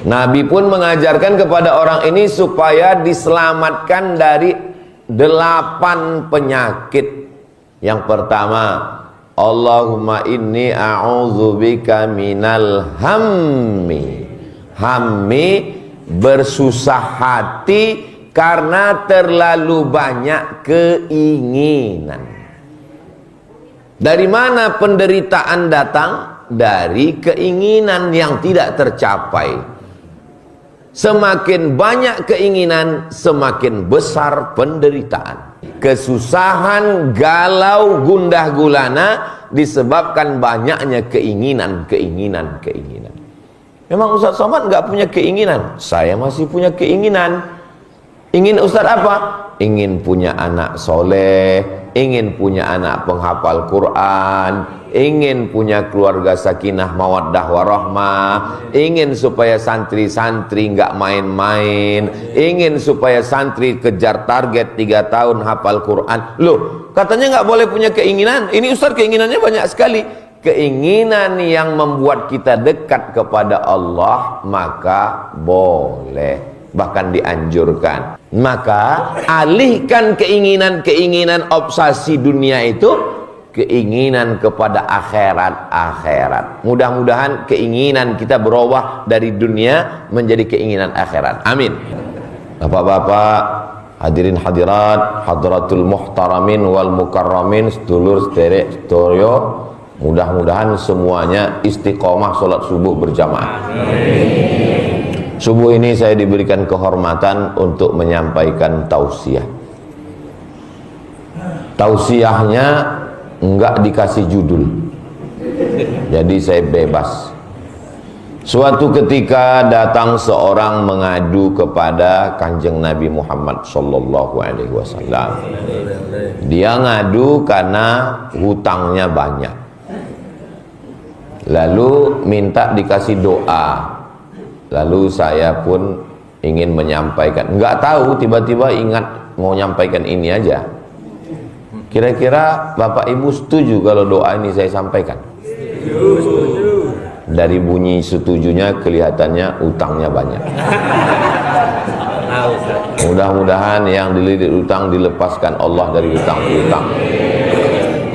Nabi pun mengajarkan kepada orang ini supaya diselamatkan dari 8 penyakit. Yang pertama, Allahumma inni a'udzubika minal hammi. Hammi, bersusah hati karena terlalu banyak keinginan. Dari mana penderitaan datang? Dari keinginan yang tidak tercapai. Semakin banyak keinginan, semakin besar penderitaan. Kesusahan, galau, gundah gulana disebabkan banyaknya keinginan. Memang Ustaz Somad nggak punya keinginan? Saya masih punya keinginan. Ingin Ustaz apa? Ingin punya anak soleh, ingin punya anak penghafal Quran, ingin punya keluarga sakinah mawaddah warahmah, ingin supaya santri-santri nggak main-main, ingin supaya santri kejar target 3 tahun hafal Quran. Loh, katanya nggak boleh punya keinginan. Ini Ustaz keinginannya banyak sekali. Keinginan yang membuat kita dekat kepada Allah maka boleh, bahkan dianjurkan. Maka alihkan keinginan obsesi dunia itu keinginan kepada akhirat. Mudah-mudahan keinginan kita berubah dari dunia menjadi keinginan akhirat. Amin. Bapak-bapak, hadirin hadirat, hadratul muhtaramin wal mukarramin, sedulur sederek sedaya, mudah-mudahan semuanya istiqomah sholat subuh berjamaah. Amin. Subuh ini saya diberikan kehormatan untuk menyampaikan tausiah. Tausiahnya enggak dikasih judul, jadi saya bebas. Suatu ketika datang seorang mengadu kepada Kanjeng Nabi Muhammad Sallallahu Alaihi Wasallam. Dia ngadu karena hutangnya banyak, lalu minta dikasih doa. Lalu saya pun ingin menyampaikan, nggak tahu tiba-tiba ingat mau nyampaikan ini aja. Kira-kira Bapak Ibu setuju kalau doa ini saya sampaikan? Setuju. Dari bunyi setujunya kelihatannya utangnya banyak. Mudah-mudahan yang dililit utang dilepaskan Allah dari utang-utang.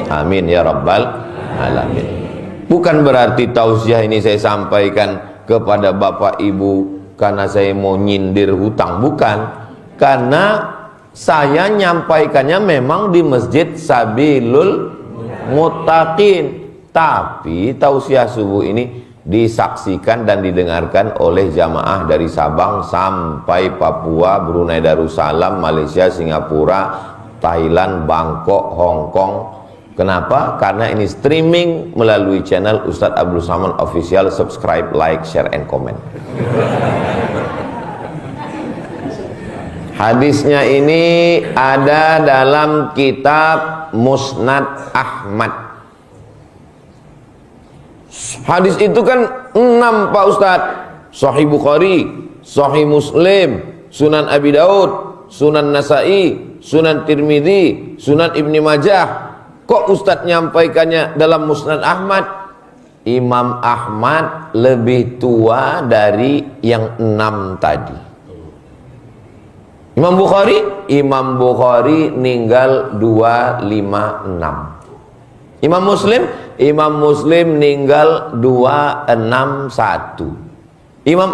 Amin ya rabbal alamin. Bukan berarti tausiah ini saya sampaikan kepada Bapak Ibu karena saya mau nyindir hutang, bukan. Karena saya nyampaikannya memang di Masjid Sabilul Muttaqin, tapi tausiah subuh ini disaksikan dan didengarkan oleh jamaah dari Sabang sampai Papua, Brunei Darussalam, Malaysia, Singapura, Thailand, Bangkok, Hong Kong. Kenapa? Karena ini streaming melalui channel Ustadz Abdul Somad Official. Subscribe, like, share, and comment. Hadisnya ini ada dalam kitab Musnad Ahmad. Hadis itu kan 6 Pak Ustadz. Sahih Bukhari, Sahih Muslim, Sunan Abi Daud, Sunan Nasai, Sunan Tirmidzi, Sunan Ibni Majah. Kok Ustadz nyampaikannya dalam Musnad Ahmad? Imam Ahmad lebih tua dari yang 6 tadi. Imam Bukhari meninggal 256. Imam Muslim meninggal 261. Imam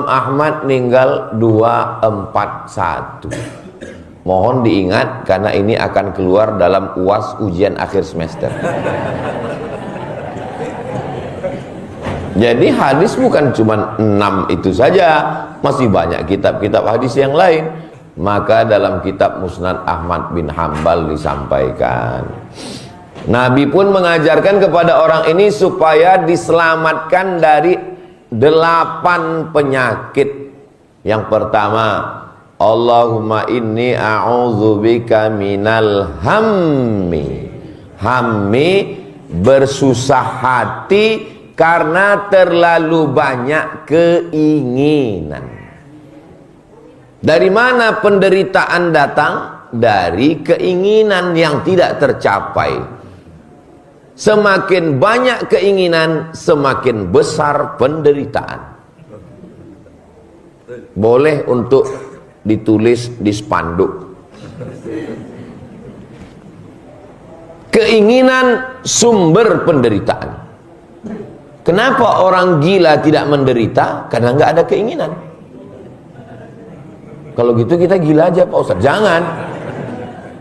Ahmad meninggal 241. Mohon diingat karena ini akan keluar dalam UAS ujian akhir semester. Jadi hadis bukan cuma 6 itu saja, masih banyak kitab-kitab hadis yang lain. Maka dalam kitab Musnad Ahmad bin Hambal disampaikan, Nabi pun mengajarkan kepada orang ini supaya diselamatkan dari 8 penyakit. Yang pertama, Allahumma inni a'udzubika minal hammi. Hammi, bersusah hati karena terlalu banyak keinginan. Dari mana penderitaan datang? Dari keinginan yang tidak tercapai. Semakin banyak keinginan, semakin besar penderitaan. boleh untuk ditulis di spanduk. Keinginan sumber penderitaan. Kenapa orang gila tidak menderita? Karena nggak ada keinginan. Kalau gitu kita gila aja Pak Ustaz. Jangan.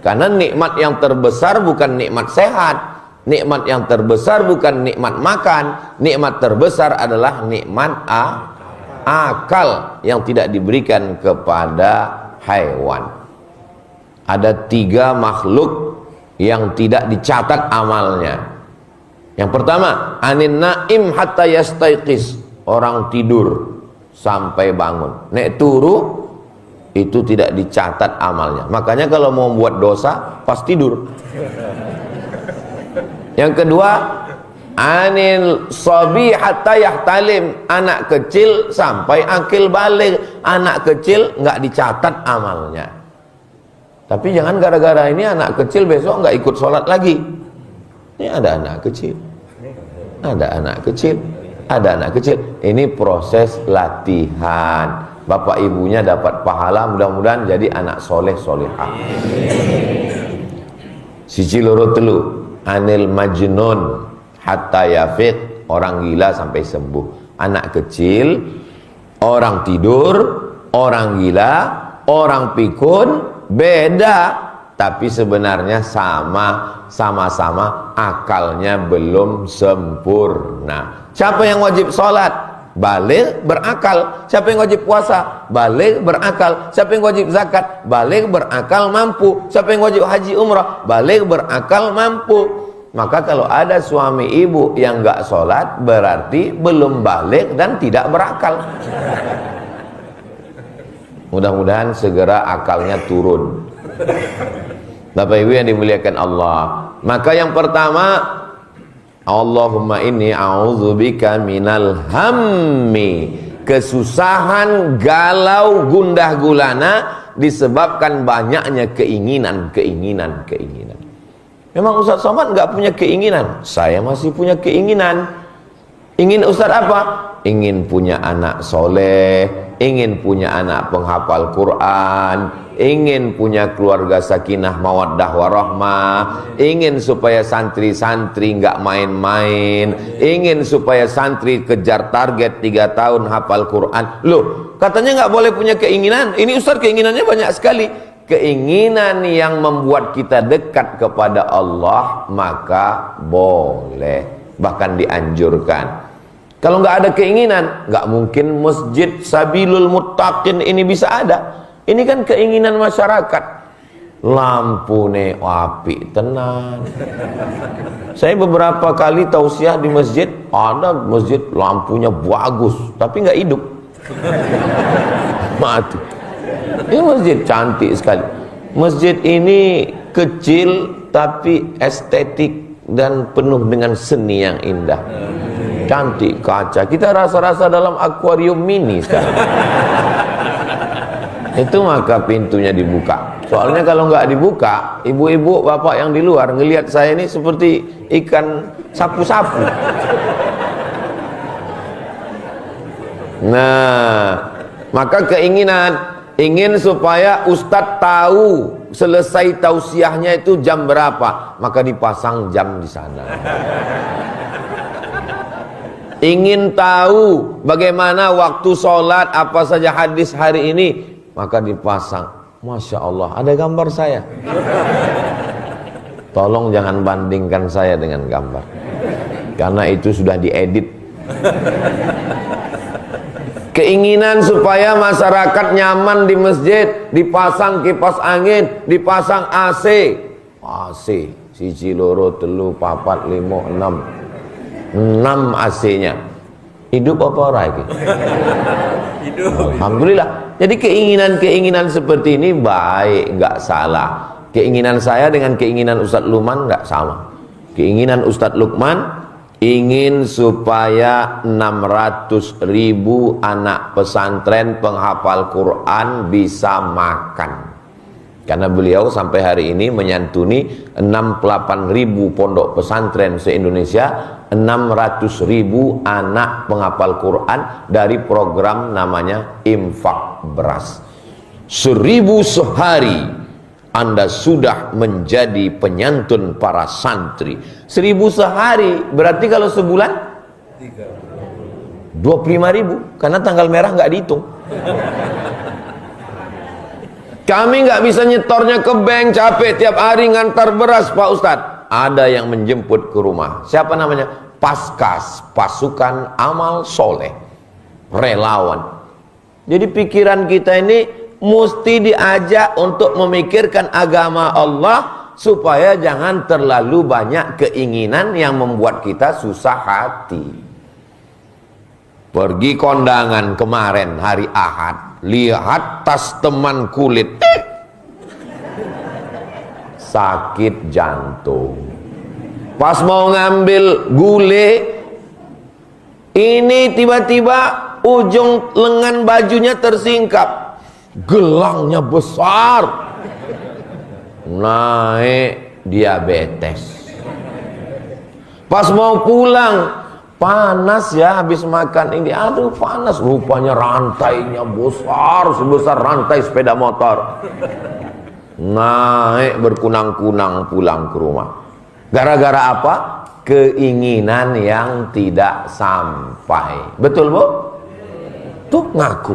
Karena nikmat yang terbesar bukan nikmat sehat. Nikmat yang terbesar bukan nikmat makan. Nikmat terbesar adalah nikmat akal yang tidak diberikan kepada hewan. Ada 3 makhluk yang tidak dicatat amalnya. Yang pertama, anin naim hatta yastaiqis, orang tidur sampai bangun. Nek turu itu tidak dicatat amalnya. Makanya kalau mau buat dosa pas tidur. Yang kedua, anil sabi hatta yahtalim, anak kecil sampai akil balik. Anak kecil nggak dicatat amalnya. Tapi jangan gara-gara ini anak kecil besok nggak ikut sholat lagi. Ini ada anak kecil, ada anak kecil, ada anak kecil. Ini proses latihan. Bapak ibunya dapat pahala, mudah-mudahan jadi anak soleh solehah. Siji loro telu, anil majnun hatta yafiq, orang gila sampai sembuh. Anak kecil, orang tidur, orang gila, orang pikun, beda, tapi sebenarnya sama-sama akalnya belum sempurna. Siapa yang wajib sholat? Baligh berakal. Siapa yang wajib puasa? Baligh berakal. Siapa yang wajib zakat? Baligh berakal mampu. Siapa yang wajib haji umrah? Baligh berakal mampu. Maka kalau ada suami ibu yang gak sholat, berarti belum baligh dan tidak berakal. Mudah-mudahan segera akalnya turun. Bapak ibu yang dimuliakan Allah, maka yang pertama, Allahumma inni a'udzubika minal hammi, kesusahan, galau, gundah gulana disebabkan banyaknya keinginan. Memang Ustaz Somad nggak punya keinginan, saya masih punya keinginan. Ingin Ustaz apa? Ingin punya anak soleh, ingin punya anak penghafal Quran, ingin punya keluarga sakinah mawaddah warahmah, ingin supaya santri-santri nggak main-main, ingin supaya santri kejar target 3 tahun hafal Quran. Loh, katanya nggak boleh punya keinginan. Ini Ustaz keinginannya banyak sekali. Keinginan yang membuat kita dekat kepada Allah maka boleh, bahkan dianjurkan. Kalau nggak ada keinginan, nggak mungkin masjid Sabilul Muttaqin ini bisa ada. Ini kan keinginan masyarakat. Lampu ne api tenan. Saya beberapa kali tausiah di masjid, ada masjid lampunya bagus, tapi nggak hidup. Mati. Ini masjid cantik sekali. Masjid ini kecil tapi estetik dan penuh dengan seni yang indah. Cantik kaca, kita rasa-rasa dalam akuarium mini sekarang. Itu maka pintunya dibuka. Soalnya kalau nggak dibuka, ibu-ibu bapak yang di luar ngelihat saya ini seperti ikan sapu-sapu. Nah, maka keinginan, ingin supaya ustadz tahu selesai tausiahnya itu jam berapa, maka dipasang jam di sana. Ingin tahu bagaimana waktu sholat, apa saja hadis hari ini, maka dipasang. Masya Allah, ada gambar saya. Tolong jangan bandingkan saya dengan gambar, karena itu sudah diedit. Keinginan supaya masyarakat nyaman di masjid, dipasang kipas angin, dipasang AC. AC, siji loro telu papat limo 6 AC-nya. Hidup apa orang ini? Hidup. Alhamdulillah. Jadi keinginan-keinginan seperti ini baik, nggak salah. Keinginan saya dengan keinginan Ustadz Lukman nggak sama. Keinginan Ustadz Lukman ingin supaya 600.000 anak pesantren penghafal Quran bisa makan. Karena beliau sampai hari ini menyantuni 68.000 pondok pesantren se-Indonesia, 600.000 anak penghafal Quran dari program namanya Infak Beras. 1.000 sehari Anda sudah menjadi penyantun para santri. 1.000 sehari berarti kalau sebulan 25.000, karena tanggal merah nggak dihitung. Kami nggak bisa nyetornya ke bank, capek tiap hari ngantar beras Pak Ustadz. Ada yang menjemput ke rumah. Siapa namanya? Paskas, Pasukan Amal Soleh, relawan. Jadi pikiran kita ini mesti diajak untuk memikirkan agama Allah, supaya jangan terlalu banyak keinginan yang membuat kita susah hati. Pergi kondangan kemarin hari Ahad, lihat tas teman kulit, sakit jantung. Pas mau ngambil gule, ini tiba-tiba ujung lengan bajunya tersingkap, gelangnya besar, naik diabetes. Pas mau pulang, panas ya habis makan ini, aduh panas, rupanya rantainya besar sebesar rantai sepeda motor, naik berkunang-kunang pulang ke rumah. Gara-gara apa? Keinginan yang tidak sampai. Betul Bu? Tuh ngaku.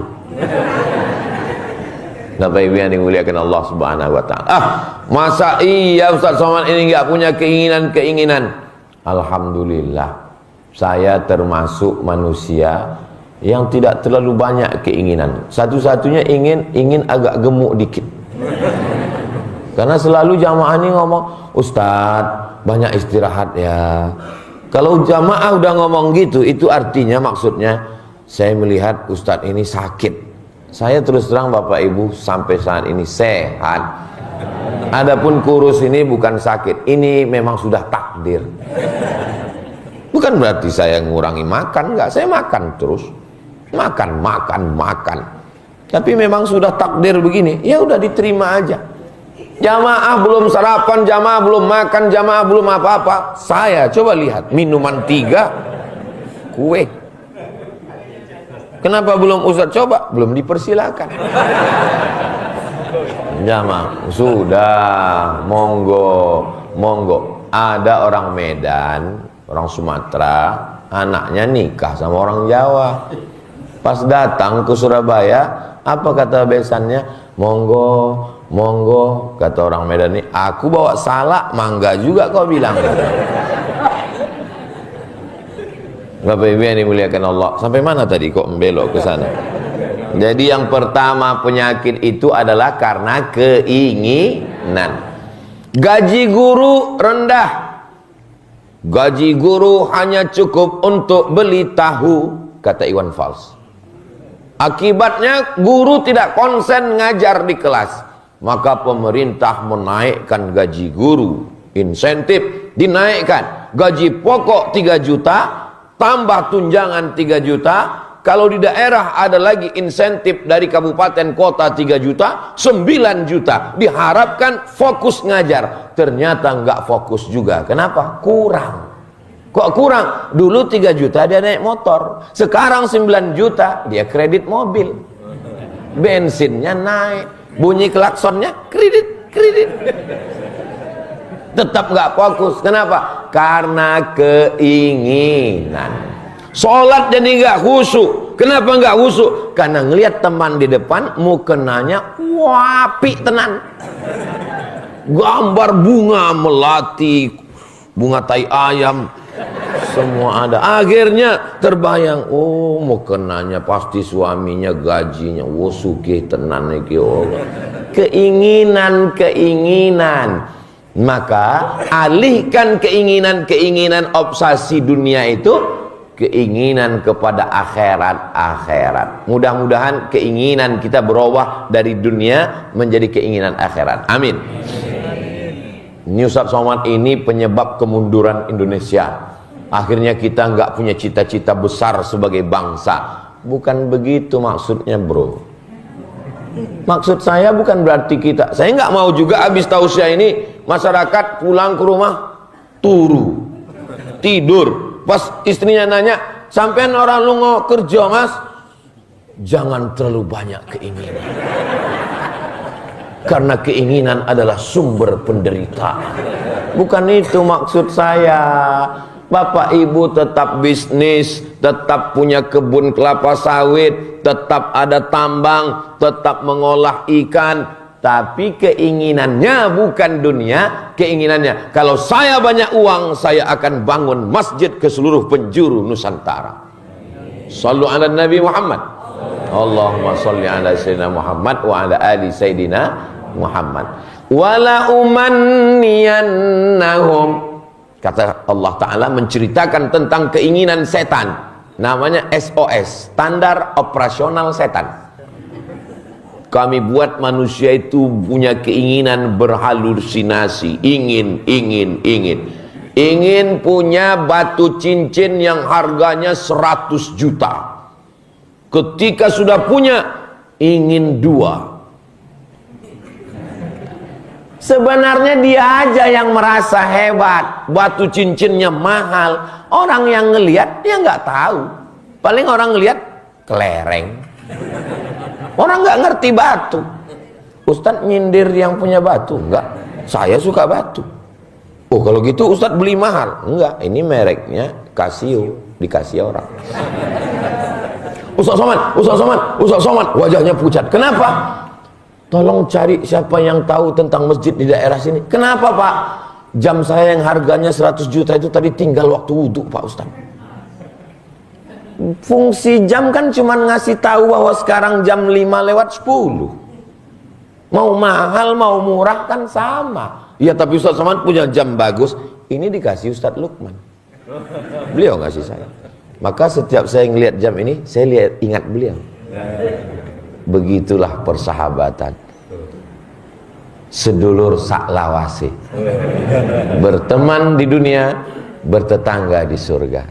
Bapak Ibu yang dimuliakan Allah Subhanahu wa taala. Masa iya Ustaz Somad ini nggak punya keinginan-keinginan? Alhamdulillah, saya termasuk manusia yang tidak terlalu banyak keinginan. Satu-satunya ingin agak gemuk dikit. Karena selalu jamaah ini ngomong, Ustadz banyak istirahat ya. Kalau jamaah udah ngomong gitu, itu artinya maksudnya saya melihat Ustadz ini sakit. Saya terus terang Bapak Ibu sampai saat ini sehat. Adapun kurus ini bukan sakit, ini memang sudah takdir. Bukan berarti saya ngurangi makan, enggak, saya makan terus. Makan. Tapi memang sudah takdir begini, ya udah diterima aja. Jamaah belum sarapan, jamaah belum makan, jamaah belum apa-apa. Saya coba lihat, minuman 3, kue. Kenapa belum Ustaz? Coba, belum dipersilakan. Jamaah, sudah, monggo. Ada orang Medan, orang Sumatera, anaknya nikah sama orang Jawa. Pas datang ke Surabaya, apa kata besannya? Monggo, kata orang Medan ini. Aku bawa salak, mangga juga kau bilang. Bapak Ibu yang dimuliakan Allah, sampai mana tadi kok membelok ke sana? Jadi yang pertama, penyakit itu adalah karena keinginan. Gaji guru rendah. Gaji guru hanya cukup untuk beli tahu, kata Iwan Fals. Akibatnya guru tidak konsen ngajar di kelas. Maka pemerintah menaikkan gaji guru, insentif dinaikkan, gaji pokok 3 juta, tambah tunjangan 3 juta. Kalau di daerah ada lagi insentif dari kabupaten kota 3 juta, 9 juta. Diharapkan fokus ngajar, ternyata nggak fokus juga. Kenapa? Kurang. Kok kurang? Dulu 3 juta dia naik motor, sekarang 9 juta dia kredit mobil, bensinnya naik, bunyi klaksonnya kredit. Tetap nggak fokus. Kenapa? Karena keinginan. Sholat jadi nggak khusyuk. Kenapa nggak khusyuk? Karena ngelihat teman di depan mukenanya wapi tenan, gambar bunga melati, bunga tai ayam, semua ada. Akhirnya terbayang, oh mukenanya pasti suaminya gajinya sugih tenan iki. Keinginan. Maka alihkan keinginan obsesi dunia itu, keinginan kepada akhirat. Mudah-mudahan keinginan kita berubah dari dunia menjadi keinginan akhirat. Amin. Ini Ustaz Somad ini penyebab kemunduran Indonesia. Akhirnya kita nggak punya cita-cita besar sebagai bangsa. Bukan begitu maksudnya bro. Maksud saya bukan berarti saya nggak mau juga habis tausiah ini masyarakat pulang ke rumah turu, tidur. Pas istrinya nanya, sampean orang lungo kerja mas? Jangan terlalu banyak keinginan, karena keinginan adalah sumber penderitaan. Bukan itu maksud saya. Bapak ibu tetap bisnis, tetap punya kebun kelapa sawit, tetap ada tambang, tetap mengolah ikan, tapi keinginannya bukan dunia. Keinginannya, kalau saya banyak uang, saya akan bangun masjid ke seluruh penjuru Nusantara. Sallu ala Nabi Muhammad. Allahumma salli ala Sayyidina Muhammad wa ala ali Sayyidina Muhammad. Wala umanniyannahum. Kata Allah Ta'ala menceritakan tentang keinginan setan. Namanya SOS, standar operasional setan. Kami buat manusia itu punya keinginan berhalusinasi. Ingin punya batu cincin yang harganya 100 juta. Ketika sudah punya, ingin 2. Sebenarnya dia aja yang merasa hebat, batu cincinnya mahal. Orang yang ngelihat dia nggak tahu. Paling orang ngelihat kelereng. Orang nggak ngerti batu. Ustadz nyindir yang punya batu? Enggak, saya suka batu. Oh kalau gitu Ustadz beli mahal? Enggak, ini mereknya Casio, dikasih orang. Ustadz Somad, wajahnya pucat. Kenapa? Tolong cari siapa yang tahu tentang masjid di daerah sini. Kenapa Pak? Jam saya yang harganya 100 juta itu tadi tinggal waktu wudhu Pak Ustaz. Fungsi jam kan cuma ngasih tahu bahwa sekarang jam 5:10. Mau mahal mau murah kan sama. Ya tapi Ustaz Somad punya jam bagus. Ini dikasih Ustaz Lukman. Beliau ngasih saya. Maka setiap saya ngelihat jam ini, saya ingat beliau. Begitulah persahabatan. Sedulur saklawase. Berteman di dunia, bertetangga di surga.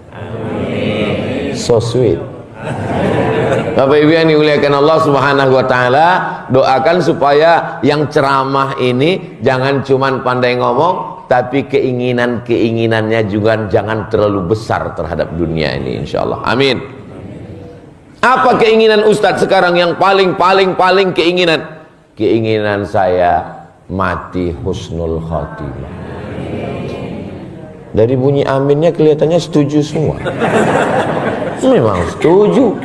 So sweet. Bapak Ibu yang dimuliakan Allah Subhanahu wa taala, doakan supaya yang ceramah ini jangan cuman pandai ngomong, tapi keinginannya juga jangan terlalu besar terhadap dunia ini, insyaallah. Amin. Apa keinginan Ustadz sekarang yang paling keinginan? Keinginan saya mati husnul khotimah. Dari bunyi aminnya kelihatannya setuju semua. Memang setuju.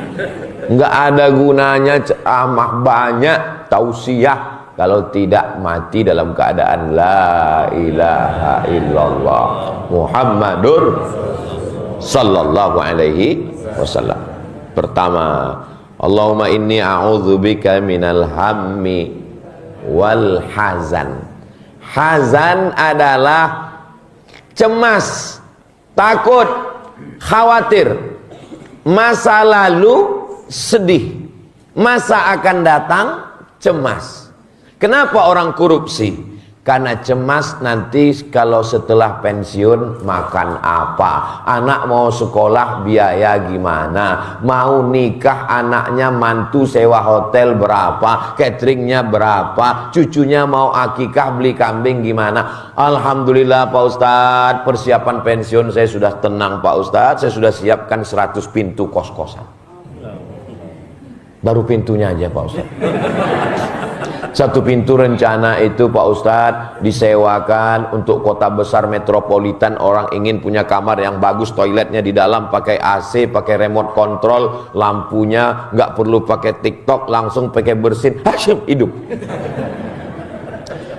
Nggak ada gunanya ceramah banyak, tausiah, kalau tidak mati dalam keadaan la ilaha illallah Muhammadur sallallahu alaihi wasallam. Pertama, Allahumma inni a'udzubika minal hammi wal hazan. Hazan adalah cemas, takut, khawatir. Masa lalu sedih, masa akan datang cemas. Kenapa orang korupsi? Karena cemas nanti kalau setelah pensiun makan apa, anak mau sekolah biaya gimana, mau nikah anaknya mantu sewa hotel berapa, cateringnya berapa, cucunya mau akikah beli kambing gimana. Alhamdulillah Pak Ustadz, persiapan pensiun saya sudah tenang Pak Ustadz, saya sudah siapkan 100 pintu kos-kosan. Baru pintunya aja Pak Ustadz. Satu pintu rencana itu Pak Ustadz disewakan untuk kota besar metropolitan. Orang ingin punya kamar yang bagus, toiletnya di dalam pakai AC, pakai remote control, lampunya nggak perlu pakai TikTok, langsung pakai bersin, hidup.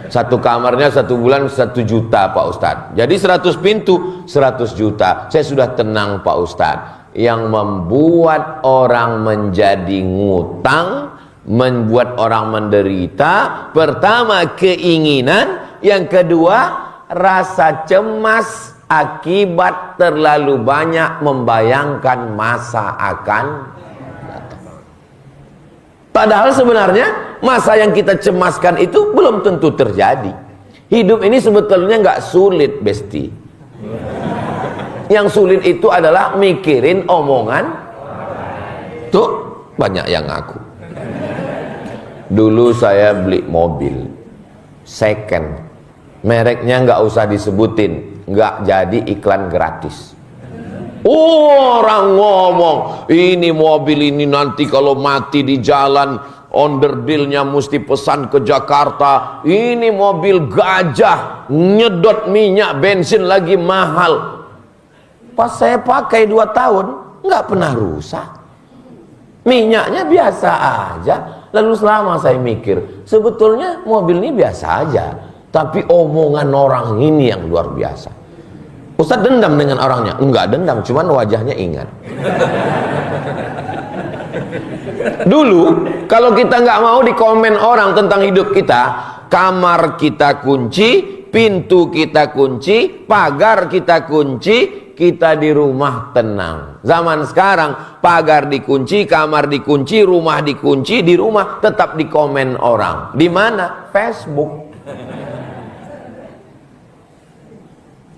Satu kamarnya 1 bulan 1 juta Pak Ustadz. Jadi 100 pintu 100 juta. Saya sudah tenang Pak Ustadz. Yang membuat orang menjadi ngutang, membuat orang menderita, pertama keinginan, yang kedua rasa cemas akibat terlalu banyak membayangkan masa akan datang. Padahal sebenarnya masa yang kita cemaskan itu belum tentu terjadi. Hidup ini sebetulnya nggak sulit, Besti. Yang sulit itu adalah mikirin omongan tuh banyak yang ngaku. Dulu saya beli mobil second, mereknya nggak usah disebutin, nggak jadi iklan gratis. Orang ngomong, ini mobil ini nanti kalau mati di jalan, onderdilnya mesti pesan ke Jakarta. Ini mobil gajah, nyedot minyak bensin lagi mahal. Pas saya pakai 2 tahun, nggak pernah rusak. Minyaknya biasa aja. Lalu selama saya mikir, sebetulnya mobil ini biasa aja, tapi omongan orang ini yang luar biasa. Ustaz dendam dengan orangnya? Enggak dendam, cuman wajahnya ingat. Dulu kalau kita nggak mau dikomen orang tentang hidup kita, kamar kita kunci, pintu kita kunci, pagar kita kunci, kita di rumah tenang. Zaman sekarang pagar dikunci, kamar dikunci, rumah dikunci, di rumah tetap dikomen orang. Di mana? Facebook,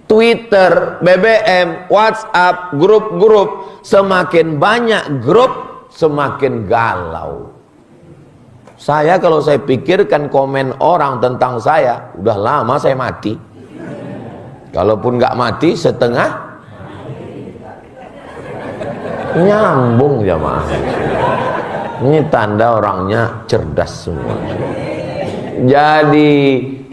Twitter, BBM, WhatsApp, grup-grup. Semakin banyak grup, semakin galau. Saya kalau saya pikirkan komen orang tentang saya, udah lama saya mati. Kalaupun nggak mati, setengah nyambung jamaah. Ini tanda orangnya cerdas semua. Jadi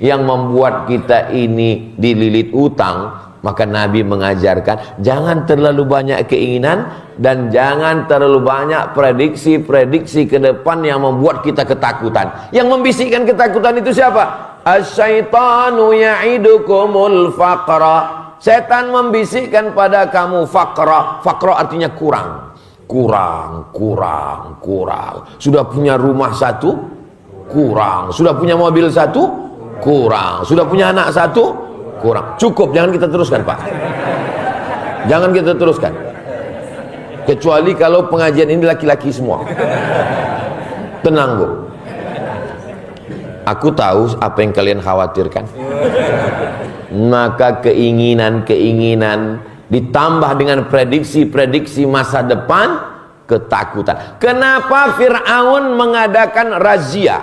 yang membuat kita ini dililit utang, maka Nabi mengajarkan jangan terlalu banyak keinginan dan jangan terlalu banyak prediksi-prediksi ke depan yang membuat kita ketakutan. Yang membisikkan ketakutan itu siapa? Asyaitanu ya'idukumul faqra. Setan membisikkan pada kamu faqra. Faqra artinya kurang. Kurang. Sudah punya rumah satu, kurang. Sudah punya mobil satu, kurang. Sudah punya anak satu, kurang. Cukup, jangan kita teruskan Pak. Jangan kita teruskan. Kecuali kalau pengajian ini laki-laki semua. Tenang Bu. Aku tahu apa yang kalian khawatirkan. Maka keinginan-keinginan ditambah dengan prediksi-prediksi masa depan, ketakutan. Kenapa Fir'aun mengadakan razia?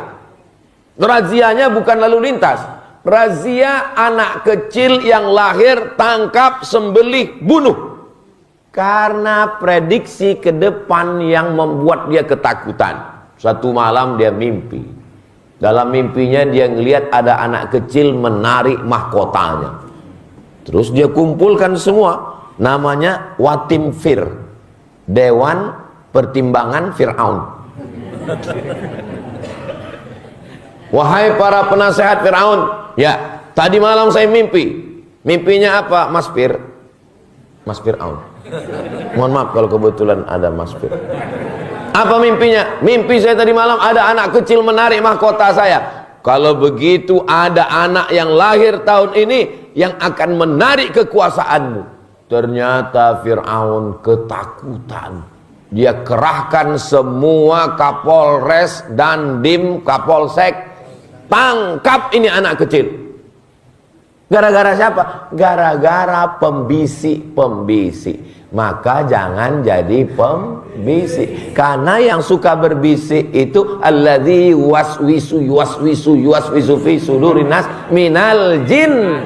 Razianya bukan lalu lintas. Razia anak kecil yang lahir, tangkap, sembelih, bunuh. Karena prediksi ke depan yang membuat dia ketakutan. Suatu malam dia mimpi. Dalam mimpinya dia ngelihat ada anak kecil menarik mahkotanya. Terus dia kumpulkan semua. Namanya Watim Fir, Dewan Pertimbangan Fir'aun. Wahai para penasehat Fir'aun, ya, tadi malam saya mimpi. Mimpinya apa, Mas Fir? Mas Fir'aun. Mohon maaf kalau kebetulan ada Mas Fir. Apa mimpinya? Mimpi saya tadi malam ada anak kecil menarik mahkota saya. Kalau begitu ada anak yang lahir tahun ini yang akan menarik kekuasaanmu. Ternyata Fir'aun ketakutan. Dia kerahkan semua Kapolres, Dandim, Kapolsek. Tangkap ini anak kecil. Gara-gara siapa? Gara-gara pembisik-pembisik. Maka jangan jadi pembisik. Karena yang suka berbisik itu alladzi yuwaswisu fi sudurin nas minal jin.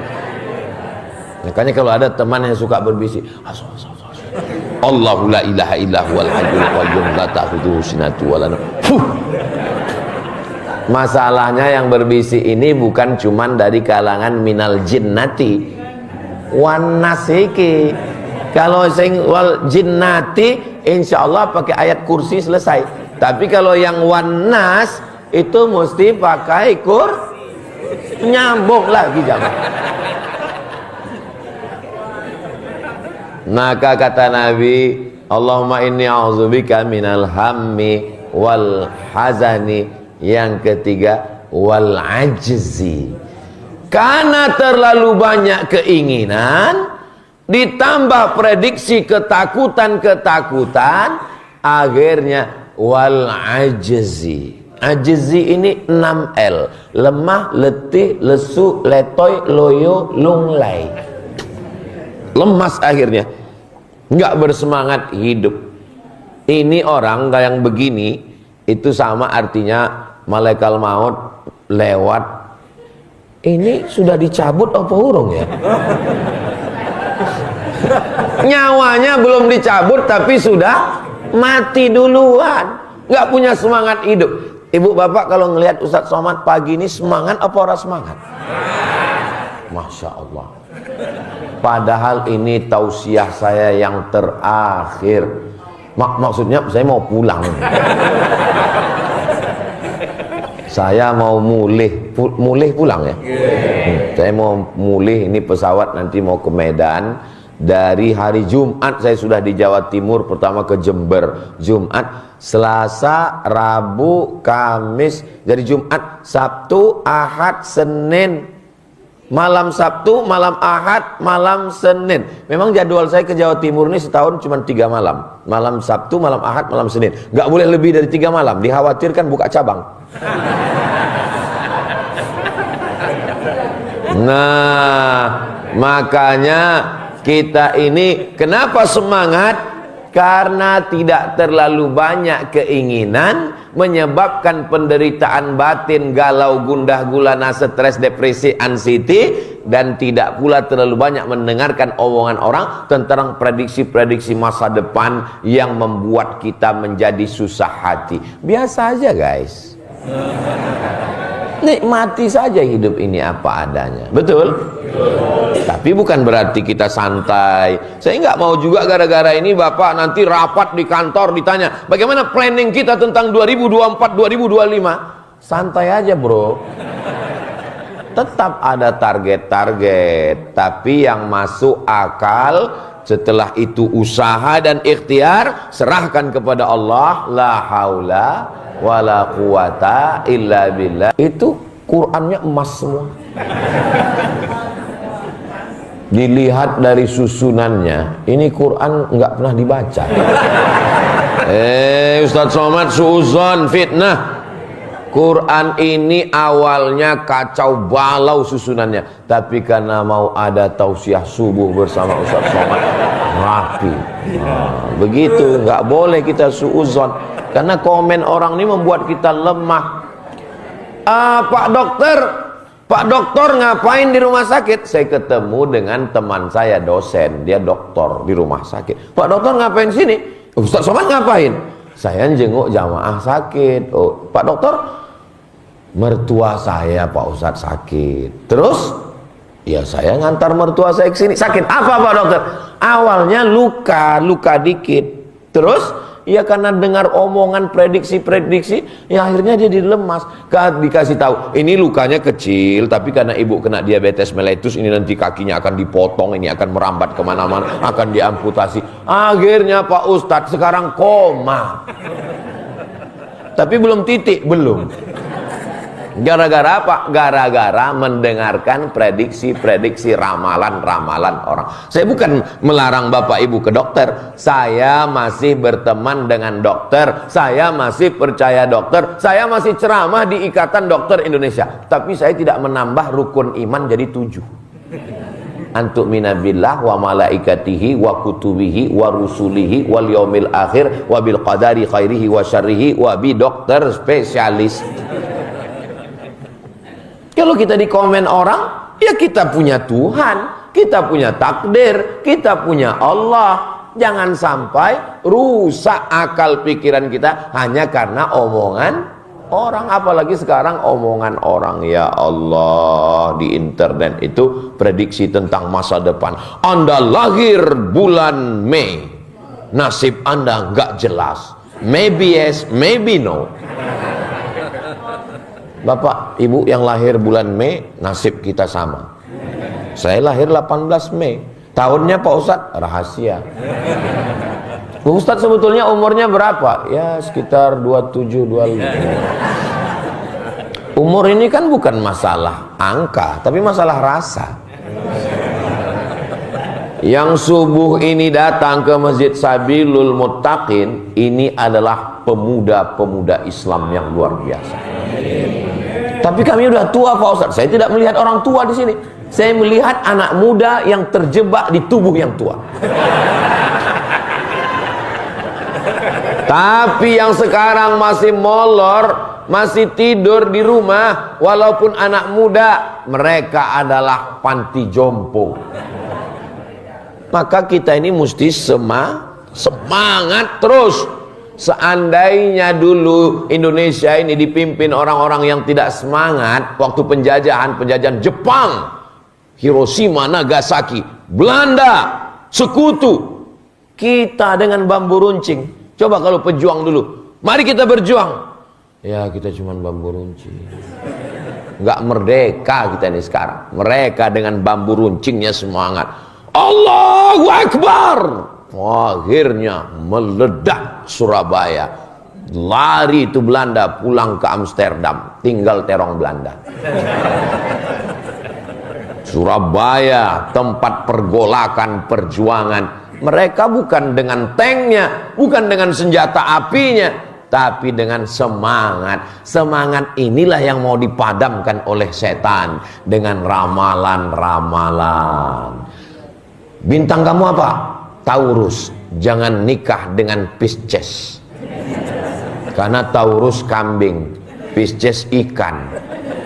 Makanya kalau ada teman yang suka berbisik, Allahu la ilaha illa huwal hayyul qayyum la ta'khudhuhu sinatun wa la nawm. Masalahnya yang berbisik ini bukan cuman dari kalangan minal jinnati wan nasiki. Kalau sing wal jinnati insyaallah pakai ayat kursi selesai. Tapi kalau yang wan nas itu mesti pakai nyambung lagi jangan. Maka kata Nabi, Allahumma inni a'udzubika minal hammi wal hazani. Yang ketiga, wal ajzi. Karena terlalu banyak keinginan ditambah prediksi ketakutan-ketakutan, akhirnya wal ajzi. Ajzi ini 6L. Lemah, letih, lesu, letoy, loyo, lunglai. Lemas akhirnya, nggak bersemangat hidup. Ini orang yang begini itu sama artinya malaikat maut lewat, ini sudah dicabut apa urung ya? Nyawanya belum dicabut tapi sudah mati duluan, nggak punya semangat hidup. Ibu bapak kalau ngelihat Ustadz Somad pagi ini semangat apa ora semangat? Masya Allah. Padahal ini tausiah saya yang terakhir. Maksudnya saya mau pulang. Saya mau mulih pulang ya. Saya mau mulih, ini pesawat nanti mau ke Medan. Dari hari Jumat saya sudah di Jawa Timur, pertama ke Jember Jumat, Selasa, Rabu, Kamis, dari Jumat, Sabtu, Ahad, Senin, malam Sabtu, malam Ahad, malam Senin. Memang jadwal saya ke Jawa Timur ini setahun cuma 3 malam, malam Sabtu, malam Ahad, malam Senin. Nggak boleh lebih dari 3 malam, dikhawatirkan buka cabang. Nah, makanya kita ini kenapa semangat? Karena tidak terlalu banyak keinginan, menyebabkan penderitaan batin, galau, gundah gulana, stres, depresi, anxiety, dan tidak pula terlalu banyak mendengarkan omongan orang tentang prediksi-prediksi masa depan yang membuat kita menjadi susah hati. Biasa aja guys, nikmati saja hidup ini apa adanya. Betul? Tapi bukan berarti kita santai. Saya nggak mau juga gara-gara ini Bapak nanti rapat di kantor ditanya bagaimana planning kita tentang 2024-2025. Santai aja bro. Tetap ada target-target, tapi yang masuk akal. Setelah itu usaha dan ikhtiar serahkan kepada Allah. La haula wala quwata illa billah. Itu Qurannya emas semua. Dilihat dari susunannya, ini Quran nggak pernah dibaca. Ustadz Somad suuzon, fitnah. Quran ini awalnya kacau balau susunannya, tapi karena mau ada tausiah subuh bersama Ustadz Somad, rapi. Nah, begitu, nggak boleh kita suuzon, karena komen orang ini membuat kita lemah. Pak dokter ngapain di rumah sakit? Saya ketemu dengan teman saya dosen, dia dokter di rumah sakit. Pak dokter ngapain sini? Ustadz Somad ngapain? Saya jenguk jamaah sakit. Oh, Pak dokter, mertua saya Pak Ustadz sakit. Terus ya saya ngantar mertua saya ke sini. Sakit apa Pak dokter? Awalnya luka dikit. Terus ya karena dengar omongan prediksi-prediksi, ya akhirnya dia dilemas. Dikasih tahu, ini lukanya kecil, tapi karena ibu kena diabetes mellitus, ini nanti kakinya akan dipotong, ini akan merambat kemana-mana, akan diamputasi. Akhirnya Pak Ustadz sekarang koma. Tapi belum titik, belum. Gara-gara apa? Gara-gara mendengarkan prediksi-prediksi, ramalan-ramalan orang. Saya bukan melarang Bapak Ibu ke dokter. Saya masih berteman dengan dokter. Saya masih percaya dokter. Saya masih ceramah di Ikatan Dokter Indonesia. Tapi saya tidak menambah rukun iman jadi 7. Antu'mina billah wa malaikatihi wa kutubihi wa rusulihi wal yaumil akhir wa bil qadari khairihi wa syarrihi wa bi dokter spesialis. Kalau kita di komen orang, ya kita punya Tuhan, kita punya takdir, kita punya Allah. Jangan sampai rusak akal pikiran kita hanya karena omongan orang. Apalagi sekarang omongan orang, ya Allah, di internet itu prediksi tentang masa depan. Anda lahir bulan Mei, nasib Anda nggak jelas. Maybe yes, maybe no. Bapak, Ibu yang lahir bulan Mei, nasib kita sama. Saya lahir 18 Mei. Tahunnya Pak Ustadz, rahasia. Ustadz sebetulnya umurnya berapa? Ya sekitar 27, 25. Umur ini kan bukan masalah angka, tapi masalah rasa. Yang subuh ini datang ke Masjid Sabilul Muttaqin, ini adalah pemuda-pemuda Islam yang luar biasa. Tapi kami udah tua Pak Ustadz. Saya tidak melihat orang tua di sini. Saya melihat anak muda yang terjebak di tubuh yang tua. Tapi yang sekarang masih molor, masih tidur di rumah, walaupun anak muda, mereka adalah panti jompo. Maka kita ini mesti semangat terus. Seandainya dulu Indonesia ini dipimpin orang-orang yang tidak semangat, waktu penjajahan Jepang, Hiroshima, Nagasaki, Belanda, sekutu, kita dengan bambu runcing. Coba kalau pejuang dulu, mari kita berjuang. Ya kita cuma bambu runcing, nggak merdeka kita ini sekarang. Mereka dengan bambu runcingnya semangat. Allahu Akbar. Akhirnya meledak Surabaya. Lari itu Belanda, pulang ke Amsterdam, tinggal terong Belanda. Surabaya tempat pergolakan perjuangan. Mereka bukan dengan tanknya, bukan dengan senjata apinya, tapi dengan semangat. Semangat inilah yang mau dipadamkan oleh setan dengan ramalan-ramalan. Bintang kamu apa? Taurus. Jangan nikah dengan Pisces, karena Taurus kambing, Pisces ikan.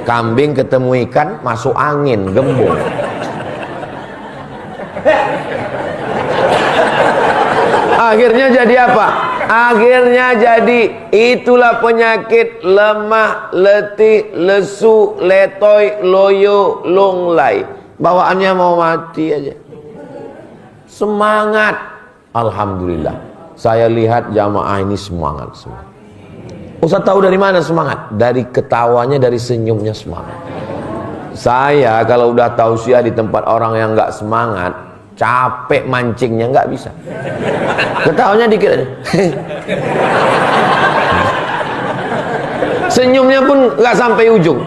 Kambing ketemu ikan masuk angin, gembung. Akhirnya jadi apa? Akhirnya jadi itulah penyakit lemah, letih, lesu, letoy, loyo, lunglai. Bawaannya mau mati aja. Semangat. Alhamdulillah, saya lihat jamaah ini semangat semua. Ustaz tahu dari mana semangat? Dari ketawanya, dari senyumnya semangat. Saya kalau udah tausiah di tempat orang yang nggak semangat, capek mancingnya nggak bisa. Ketawanya dikit aja. Senyumnya pun nggak sampai ujung.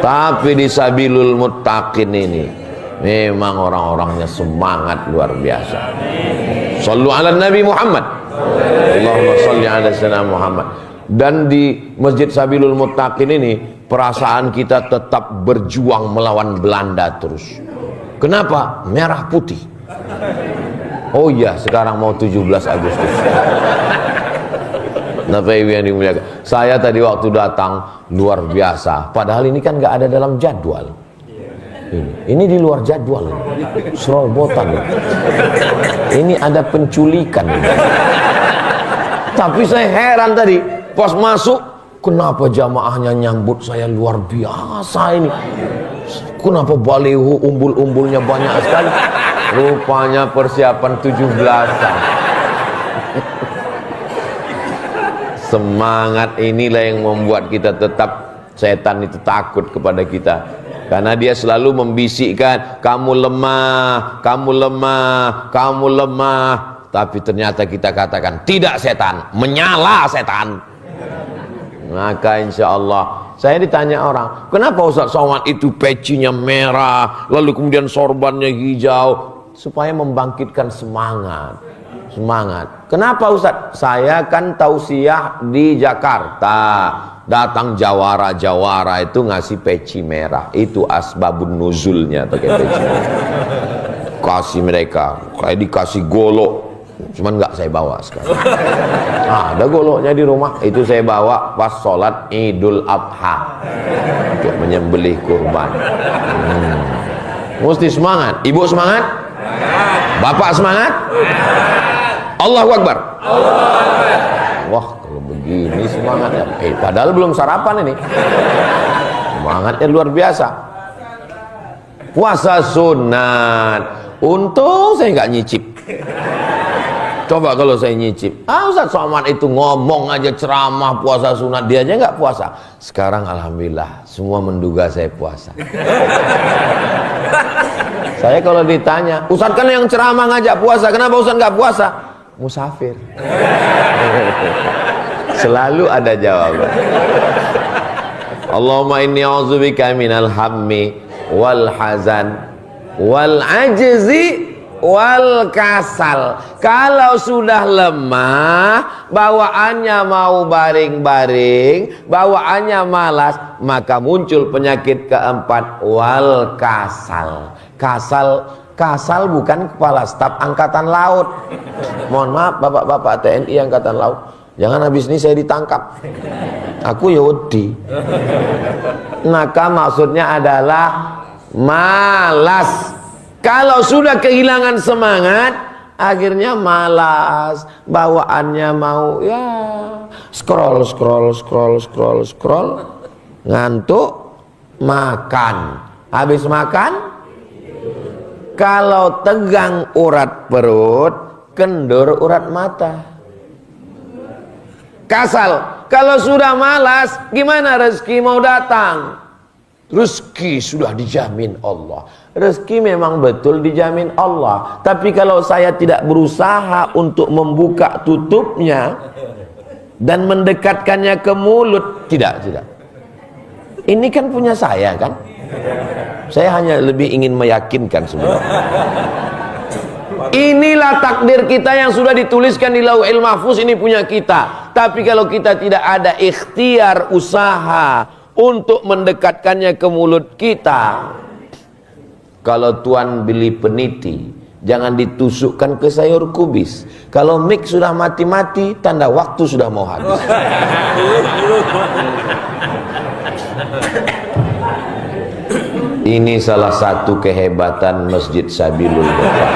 Tapi di Sabilul Muttaqin ini memang orang-orangnya semangat luar biasa. Shallu ala Nabi Muhammad. Allahumma shalli ala sayyidina Muhammad. Dan di Masjid Sabilul Muttaqin ini perasaan kita tetap berjuang melawan Belanda terus. Kenapa? Merah putih. Oh iya, sekarang mau 17 Agustus. yang dimuliakan. Saya tadi waktu datang luar biasa. Padahal ini kan nggak ada dalam jadwal. Ini di luar jadwal, serobotan. Ini ada penculikan. Tapi saya heran tadi pas masuk, kenapa jamaahnya nyambut saya luar biasa ini? Kenapa baliho umbul-umbulnya banyak sekali? Rupanya persiapan 17-an. Semangat inilah yang membuat kita tetap, setan itu takut kepada kita. Karena dia selalu membisikkan, kamu lemah, kamu lemah, kamu lemah. Tapi ternyata kita katakan, tidak setan, menyala setan. Maka insya Allah, saya ditanya orang, kenapa Ustaz Somad itu pecinya merah, lalu kemudian sorbannya hijau? Supaya membangkitkan semangat. Semangat. Kenapa Ustaz? Saya kan tausiah di Jakarta. Datang jawara-jawara itu ngasih peci merah. Itu asbabun nuzulnya pakai peci merah. Kasih mereka, kayak dikasih golok. Cuman nggak saya bawa sekarang. Ada goloknya di rumah. Itu saya bawa pas sholat Idul Adha untuk menyembelih kurban. Mesti semangat. Ibu semangat? Bapak semangat? Allahu Akbar. Wah, kalau begini semangatnya. Padahal belum sarapan ini. Semangatnya luar biasa. Puasa sunat. Untung saya nggak nyicip. Coba kalau saya nyicip. Ustaz Somad itu ngomong aja ceramah puasa sunat, dia aja nggak puasa. Sekarang alhamdulillah semua menduga saya puasa. Saya kalau ditanya, Ustaz kan yang ceramah ngajak puasa, kenapa Ustaz nggak puasa? Musafir. Selalu ada jawaban. Allahumma inni a'udzubika minal hammi wal hazan wal ajzi wal kasal. Kalau sudah lemah, bawaannya mau baring-baring, bawaannya malas, maka muncul penyakit keempat, wal kasal. Kasal bukan kepala staf angkatan laut. Mohon maaf bapak-bapak TNI angkatan laut. Jangan habis ini saya ditangkap. Aku ya wedi. Maka maksudnya adalah malas. Kalau sudah kehilangan semangat, akhirnya malas, bawaannya mau ya scroll, ngantuk, makan. Habis makan, kalau tegang urat perut, kendur urat mata. Kasal. Kalau sudah malas, gimana rezeki mau datang? Rezeki sudah dijamin Allah. Rezeki memang betul dijamin Allah. Tapi kalau saya tidak berusaha untuk membuka tutupnya dan mendekatkannya ke mulut, tidak. Ini kan punya saya kan? Saya hanya lebih ingin meyakinkan sebenarnya. Inilah takdir kita yang sudah dituliskan di Lauhil Mahfuz, ini punya kita. Tapi kalau kita tidak ada ikhtiar, usaha untuk mendekatkannya ke mulut kita. Kalau tuan beli peniti, jangan ditusukkan ke sayur kubis. Kalau mic sudah mati-mati, tanda waktu sudah mau habis. Ini salah satu kehebatan Masjid Sabilul Bapak.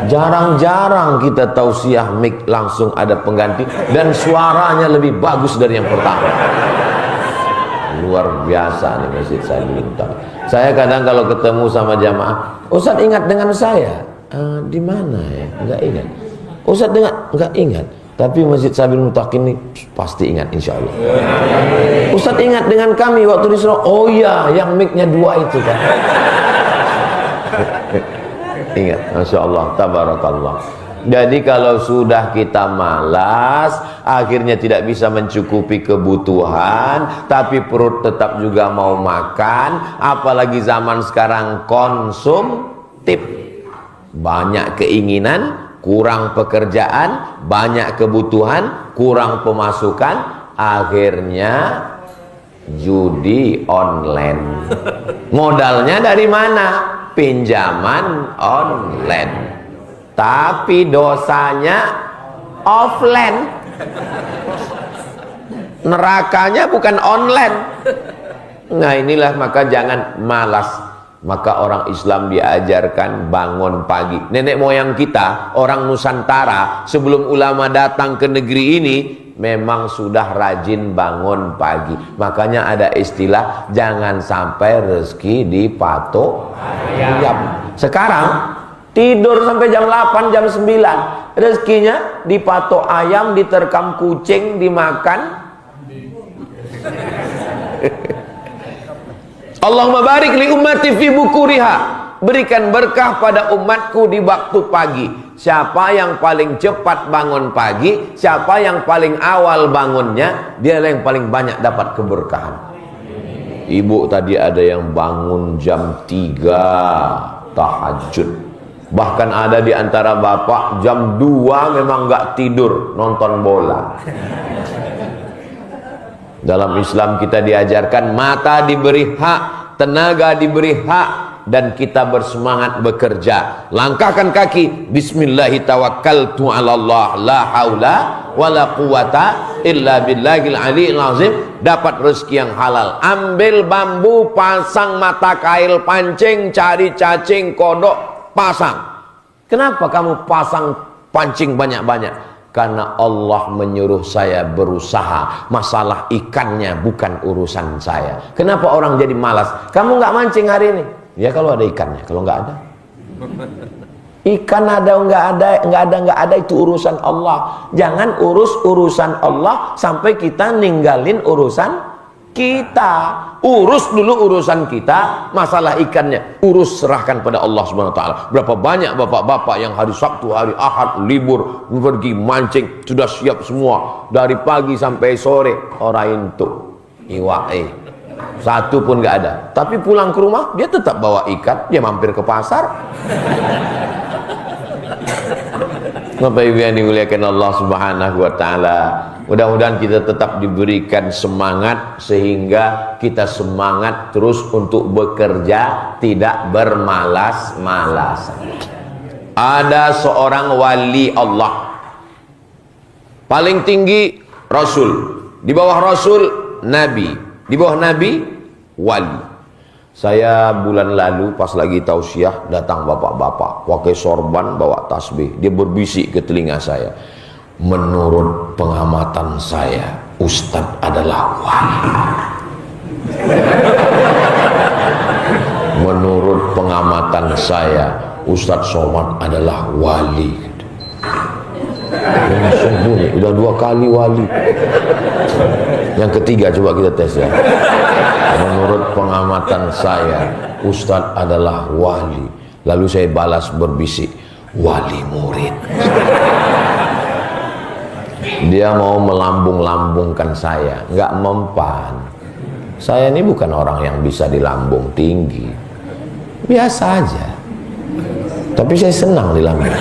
Jarang-jarang kita tausiah mic langsung ada pengganti dan suaranya lebih bagus dari yang pertama. Luar biasa nih Masjid Sabilul Bapak. Saya kadang kalau ketemu sama jamaah, Ustaz ingat dengan saya? Di mana ya? Enggak ingat. Ustaz enggak ingat. Tapi Masjid Sabilul Mutakin ini pasti ingat insya Allah. Ustaz ingat dengan kami waktu di Surabaya. Oh iya, yang mic-nya 2 itu kan. Ingat, Masya Allah, tabarakallah. Jadi kalau sudah kita malas, akhirnya tidak bisa mencukupi kebutuhan, tapi perut tetap juga mau makan. Apalagi zaman sekarang konsumtif, banyak keinginan, kurang pekerjaan, banyak kebutuhan, kurang pemasukan, akhirnya judi online. Modalnya dari mana? Pinjaman online. Tapi dosanya offline. Nerakanya bukan online. Nah inilah maka jangan malas. Maka orang Islam diajarkan bangun pagi. Nenek moyang kita, orang Nusantara, sebelum ulama datang ke negeri ini, memang sudah rajin bangun pagi. Makanya ada istilah, jangan sampai rezeki dipatok ayam. Sekarang, tidur sampai jam 8, jam 9. Rezekinya dipatok ayam, diterkam kucing, dimakan. Allahumma barik li ummati fi bukuriha. Berikan berkah pada umatku di waktu pagi. Siapa yang paling cepat bangun pagi, siapa yang paling awal bangunnya, dia yang paling banyak dapat keberkahan. Ibu tadi ada yang bangun jam 3 tahajud. Bahkan ada di antara bapak jam 2 memang nggak tidur, nonton bola. Dalam Islam kita diajarkan mata diberi hak, tenaga diberi hak, dan kita bersemangat bekerja. Langkahkan kaki, bismillahi tawakkaltu ala Allah, la haula wala quwata illa billahil aliyil azim. Dapat rezeki yang halal. Ambil bambu, pasang mata kail, pancing, cari cacing, kodok, pasang. Kenapa kamu pasang pancing banyak-banyak? Karena Allah menyuruh saya berusaha. Masalah ikannya bukan urusan saya. Kenapa orang jadi malas? Kamu nggak mancing hari ini? Ya kalau ada ikannya. Kalau nggak ada, ikan ada nggak ada itu urusan Allah. Jangan urus urusan Allah sampai kita ninggalin urusan kita. Urus dulu urusan kita. Masalah ikannya urus, serahkan pada Allah Subhanahu wa taala. Berapa banyak bapak-bapak yang hari Sabtu, hari Ahad libur pergi mancing, sudah siap semua dari pagi sampai sore, orang itu iwae satu pun nggak ada. Tapi pulang ke rumah dia tetap bawa ikan, dia mampir ke pasar. Bapak Ibu yang dimuliakan Allah Subhanahu wa taala, mudah-mudahan kita tetap diberikan semangat sehingga kita semangat terus untuk bekerja, tidak bermalas-malasan. Ada seorang wali Allah Paling tinggi Rasul, di bawah Rasul Nabi, di bawah Nabi wali. Saya bulan lalu pas lagi tausiah, datang bapak-bapak pakai sorban bawa tasbih, dia berbisik ke telinga saya, menurut pengamatan saya Ustadz adalah wali. Menurut pengamatan saya Ustadz Somad adalah wali. Sungguh, udah 2 kali wali. Yang ketiga coba kita tes ya. Menurut pengamatan saya Ustadz adalah wali. Lalu saya balas berbisik, wali murid. Dia mau melambung-lambungkan saya, nggak mempan. Saya ini bukan orang yang bisa dilambung tinggi, biasa aja. Tapi saya senang dilambung.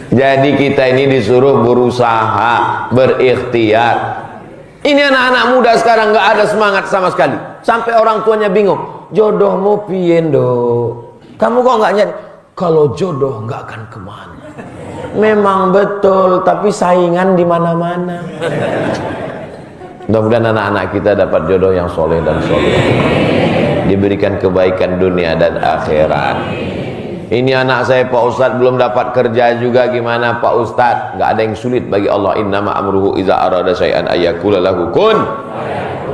Jadi kita ini disuruh berusaha, berikhtiar. Ini anak-anak muda sekarang nggak ada semangat sama sekali. Sampai orang tuanya bingung, jodohmu piye nduk? Kamu kok nggak nyari? Kalau jodoh nggak akan kemana. Memang betul, tapi saingan di mana-mana. Mudah-mudahan anak-anak kita dapat jodoh yang soleh dan soleh, diberikan kebaikan dunia dan akhirat. Ini anak saya Pak Ustadz belum dapat kerja juga, gimana Pak Ustadz? Nggak ada yang sulit bagi Allah. Innama amruhu iza arada syai'an ayyakula lahu kun.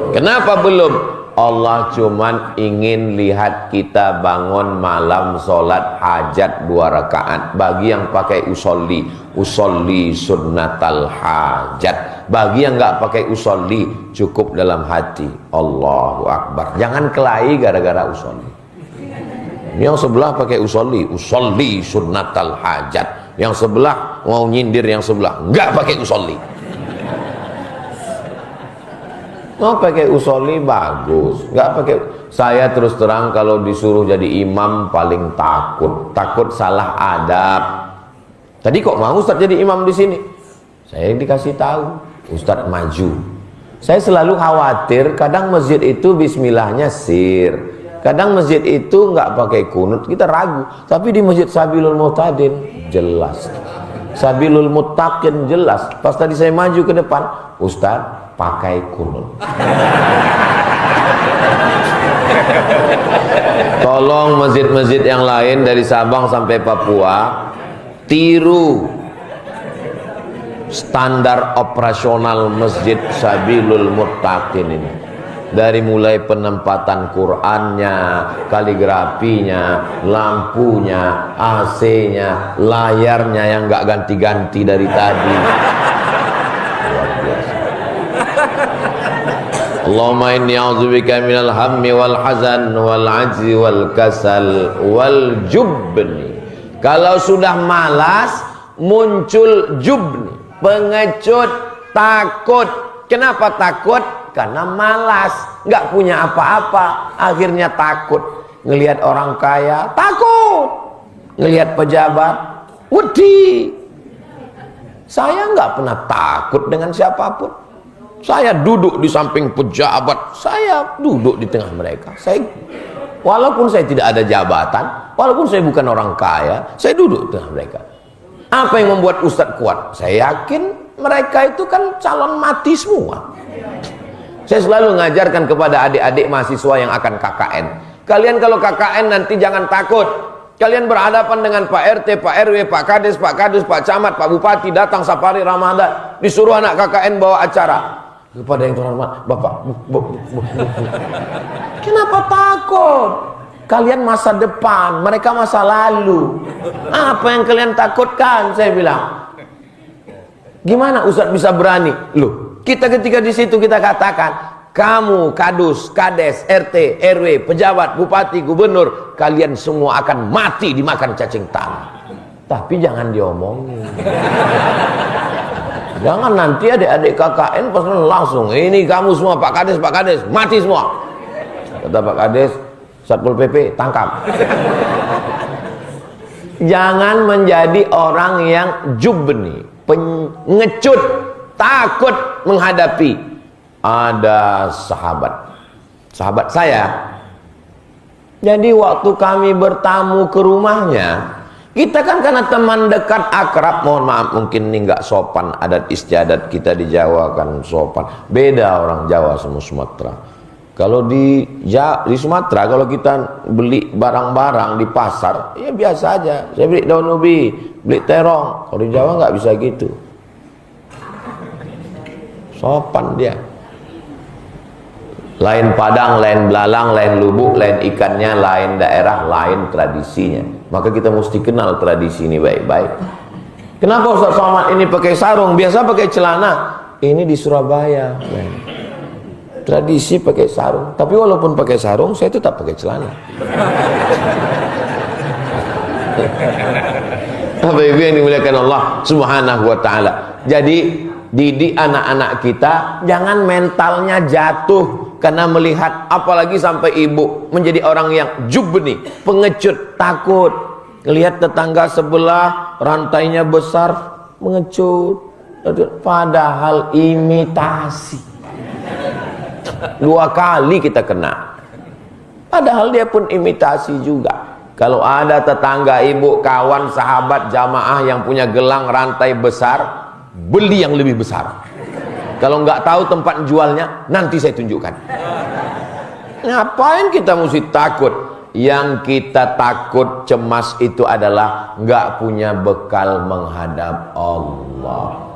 Kenapa belum? Allah cuman ingin lihat kita bangun malam sholat hajat 2 rakaat. Bagi yang pakai usolli sunnatal hajat. Bagi yang nggak pakai usolli, cukup dalam hati. Allahu Akbar. Jangan kelahi gara-gara usolli. Yang sebelah pakai usolli sunnatal hajat. Yang sebelah mau nyindir yang sebelah, nggak pakai usolli. Mau pakai usolli bagus, nggak pakai. Saya terus terang kalau disuruh jadi imam paling takut salah adab. Tadi kok mau Ustadz jadi imam di sini? Saya dikasih tahu, Ustadz maju. Saya selalu khawatir, kadang masjid itu bismillahnya sir, kadang masjid itu nggak pakai kunut, kita ragu. Tapi di masjid Sabilul Muhtadin jelas, Sabilul Muttaqin jelas. Pas tadi saya maju ke depan, Ustadz pakai kunut. Tolong masjid-masjid yang lain dari Sabang sampai Papua tiru standar operasional masjid Sabilul Muttaqin ini. Dari mulai penempatan Qur'annya, kaligrafinya, lampunya, AC-nya, layarnya yang nggak ganti-ganti dari tadi. Allahumma inni a'udzubika minal hammi wal hazan wal ajzi wal kasal wal jubni. Kalau sudah malas muncul jubni, pengecut, takut. Kenapa takut? Karena malas, nggak punya apa-apa, akhirnya takut. Ngelihat orang kaya takut, ngelihat pejabat wedi. Saya nggak pernah takut dengan siapapun. Saya duduk di samping pejabat, saya duduk di tengah mereka. Walaupun saya tidak ada jabatan, walaupun saya bukan orang kaya, saya duduk di tengah mereka. Apa yang membuat Ustadz kuat? Saya yakin mereka itu kan calon mati semua. Saya selalu mengajarkan kepada adik-adik mahasiswa yang akan KKN. Kalian kalau KKN nanti jangan takut. Kalian berhadapan dengan Pak RT, Pak RW, Pak Kades, Pak Kadus, Pak Camat, Pak Bupati, datang safari Ramadan, disuruh anak KKN bawa acara. Kepada yang terhormat, Bapak, kenapa takut? Kalian masa depan, mereka masa lalu. Apa yang kalian takutkan? Saya bilang. Gimana Ustadz bisa berani? Loh, kita ketika di situ kita katakan, kamu, Kadus, Kades, RT, RW, pejabat, bupati, gubernur, kalian semua akan mati dimakan cacing tanah. Tapi jangan diomongin. Jangan nanti adik-adik KKN pasti langsung, ini kamu semua Pak Kades, mati semua. Kata Pak Kades, Satpol PP, tangkap. Jangan menjadi orang yang jubni, pengecut, takut menghadapi. Ada sahabat saya. Jadi waktu kami bertamu ke rumahnya, Kita kan karena teman dekat akrab, mohon maaf mungkin ini nggak sopan adat istiadat kita di Jawa kan sopan. Beda orang Jawa sama Sumatera. Kalau di Sumatera kalau kita beli barang-barang di pasar ya biasa aja. Saya beli daun ubi, beli terong. Kalau di Jawa nggak bisa gitu. Sopan dia. Lain Padang, lain belalang, lain lubuk, lain ikannya, lain daerah, lain tradisinya. Maka kita mesti kenal tradisi ini baik-baik. Kenapa Ustaz Somad ini pakai sarung? Biasa pakai celana. Ini di Surabaya. Tradisi pakai sarung. Tapi walaupun pakai sarung, saya tetap pakai celana. Bapak-ibu yang dimuliakan Allah Subhanahu wa ta'ala. Jadi didik anak-anak kita jangan mentalnya jatuh karena melihat, apalagi sampai ibu menjadi orang yang jubni, pengecut, takut lihat tetangga sebelah rantainya besar, mengecut, padahal imitasi. 2 kali kita kena, padahal dia pun imitasi juga. Kalau ada tetangga ibu, kawan, sahabat, jamaah yang punya gelang rantai besar, beli yang lebih besar. Kalau nggak tahu tempat jualnya, nanti saya tunjukkan. Ngapain kita mesti takut? Yang kita takut, cemas itu adalah nggak punya bekal menghadap Allah.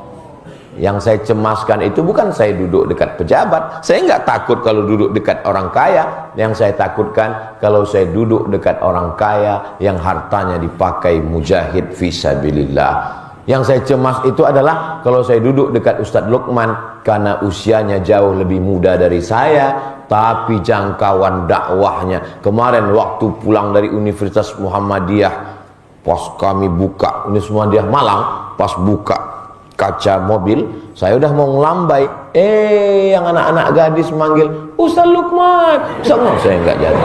Yang saya cemaskan itu bukan saya duduk dekat pejabat. Saya nggak takut kalau duduk dekat orang kaya. Yang saya takutkan kalau saya duduk dekat orang kaya yang hartanya dipakai mujahid fisabilillah. Yang saya cemas itu adalah kalau saya duduk dekat Ustadz Lukman karena usianya jauh lebih muda dari saya, tapi jangkauan dakwahnya. Kemarin waktu pulang dari Universitas Muhammadiyah, pas kami buka Universitas Muhammadiyah Malang, pas buka kaca mobil, saya udah mau ngelambai. Yang anak-anak gadis manggil, Ustadz Lukman. Sama saya nggak jadi.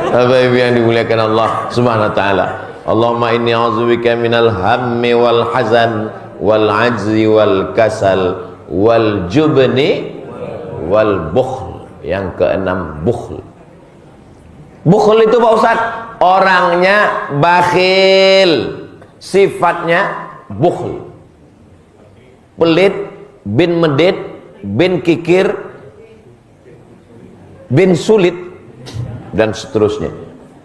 Bapak-ibu yang dimuliakan Allah Subhanahu wa taala. Allahumma inni a'udzubika minal hammi wal hazan wal ajzi wal kasal wal jubni wal bukhl. Yang keenam, bukhl. Bukhl itu Pak Ustaz, orangnya bakhil, sifatnya bukhl, pelit, bin medit, bin kikir, bin sulit, dan seterusnya.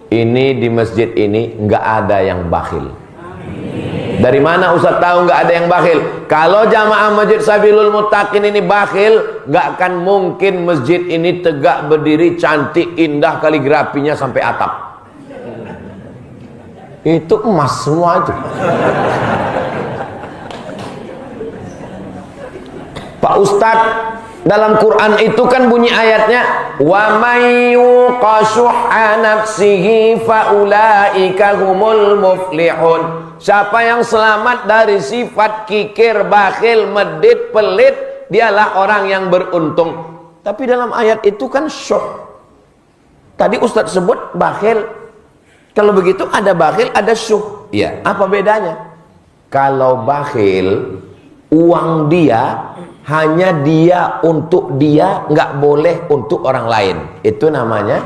Ini di masjid ini nggak ada yang bakhil. Dari mana Ustaz tahu nggak ada yang bakhil? Kalau jamaah Masjid Sabilul Muttaqin ini bakhil, nggak akan mungkin masjid ini tegak berdiri, cantik, indah, kaligrafinya sampai atap. Itu emas semua itu. Pak Ustadz, dalam Quran itu kan bunyi ayatnya, wa may yuqashuha nafsihi faulaika humul muflihun. Siapa yang selamat dari sifat kikir, bakhil, medit, pelit, dialah orang yang beruntung. Tapi dalam ayat itu kan syuh. Tadi Ustadz sebut bakhil. Kalau begitu ada bakhil, ada syuh. Iya, apa bedanya? Kalau bakhil, uang dia hanya dia untuk dia, nggak boleh untuk orang lain. Itu namanya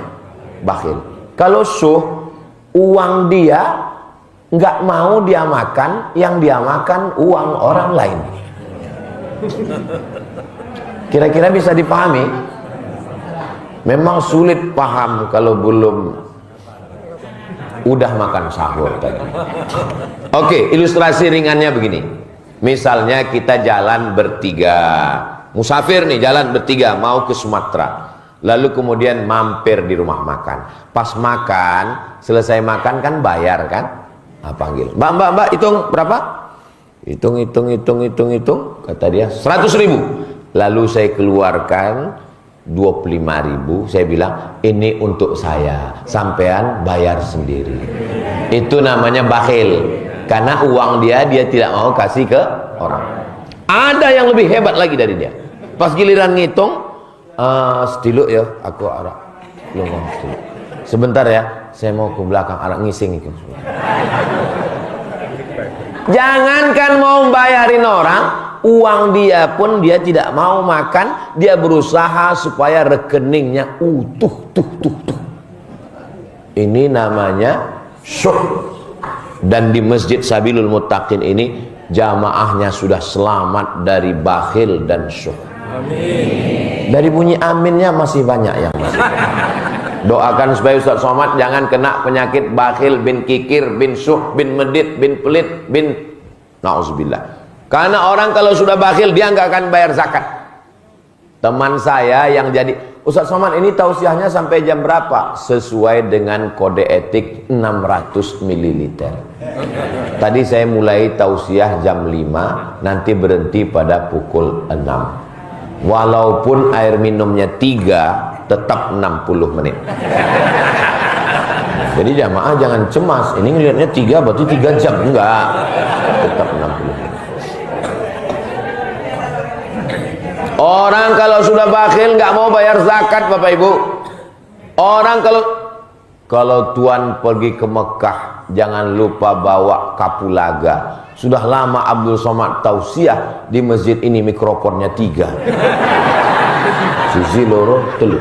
bakhil. Kalau syuh, uang dia nggak mau dia makan, yang dia makan uang orang lain. Kira-kira bisa dipahami? Memang sulit paham kalau belum udah makan sahur tadi. Oke, ilustrasi ringannya begini. Misalnya kita jalan bertiga, musafir nih, jalan bertiga mau ke Sumatera. Lalu kemudian mampir di rumah makan. Pas makan, selesai makan kan bayar kan? Panggil, mbak, hitung berapa? Hitung, kata dia 100.000. Lalu saya keluarkan 25.000. Saya bilang, ini untuk saya, sampean bayar sendiri. Itu namanya bakhil. Karena uang dia tidak mau kasih ke orang. Ada yang lebih hebat lagi dari dia. Pas giliran ngitung, sediluk ya, aku arak belum mau sediluk. Sebentar ya, saya mau ke belakang arak ngising itu. Jangankan mau bayarin orang, uang dia pun dia tidak mau makan. Dia berusaha supaya rekeningnya utuh, tuh. Ini namanya syuh. Dan di Masjid Sabilul Muttaqin ini jamaahnya sudah selamat dari bakhil dan syuh. Amin. Dari bunyi aminnya masih banyak yang masih. Doakan supaya Ustaz Somad jangan kena penyakit bakhil bin kikir bin syuh bin medit bin pelit bin na'udzubillah. Karena orang kalau sudah bakhil dia nggak akan bayar zakat. Teman saya yang jadi Ustaz Somad ini tausiahnya sampai jam berapa? Sesuai dengan kode etik 600 ml. Tadi saya mulai tausiah jam 5, nanti berhenti pada pukul 6. Walaupun air minumnya 3, tetap 60 menit. Jadi jamaah jangan cemas, ini ngelihatnya 3 berarti 3 jam. Enggak, tetap 60 menit. Orang kalau sudah bakhil nggak mau bayar zakat, Bapak Ibu. Orang kalau tuan pergi ke Mekah jangan lupa bawa kapulaga. Sudah lama Abdul Somad tausiah di masjid ini mikrofonnya 3. Sisi loro telu.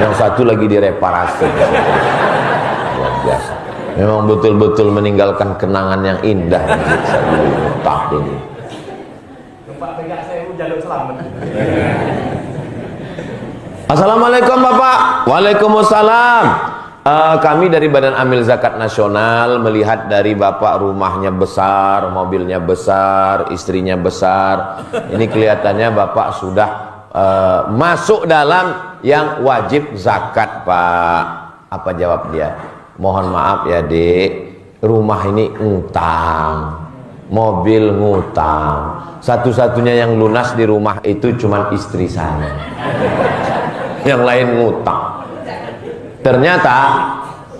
Yang satu lagi direparasi. Luar biasa. Memang betul-betul meninggalkan kenangan yang indah masjid Sabilul Muttaqin ini. Assalamualaikum Bapak. Waalaikumsalam. Kami dari Badan Amil Zakat Nasional melihat dari Bapak rumahnya besar, mobilnya besar, istrinya besar. Ini kelihatannya Bapak sudah masuk dalam yang wajib zakat, Pak. Apa jawab dia? Mohon maaf ya, Dek. Rumah ini ngutang, mobil ngutang. Satu-satunya yang lunas di rumah itu cuma istri saya. Yang lain ngutang. Ternyata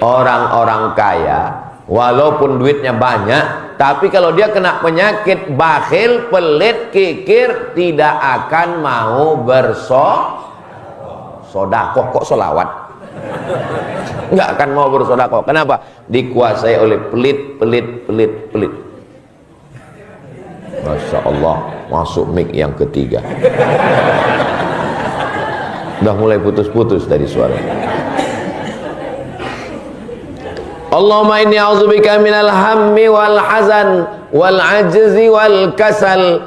orang-orang kaya walaupun duitnya banyak, tapi kalau dia kena penyakit bakhil, pelit, kikir, tidak akan mau bersodakoh. Kok solawat? Nggak akan mau bersodakoh. Kenapa? Dikuasai oleh pelit. Masya Allah, masuk mic yang ketiga. Udah mulai putus-putus dari suara. Allahumma inni a'udzubika minal hammi wal hazan wal ajzi wal kasal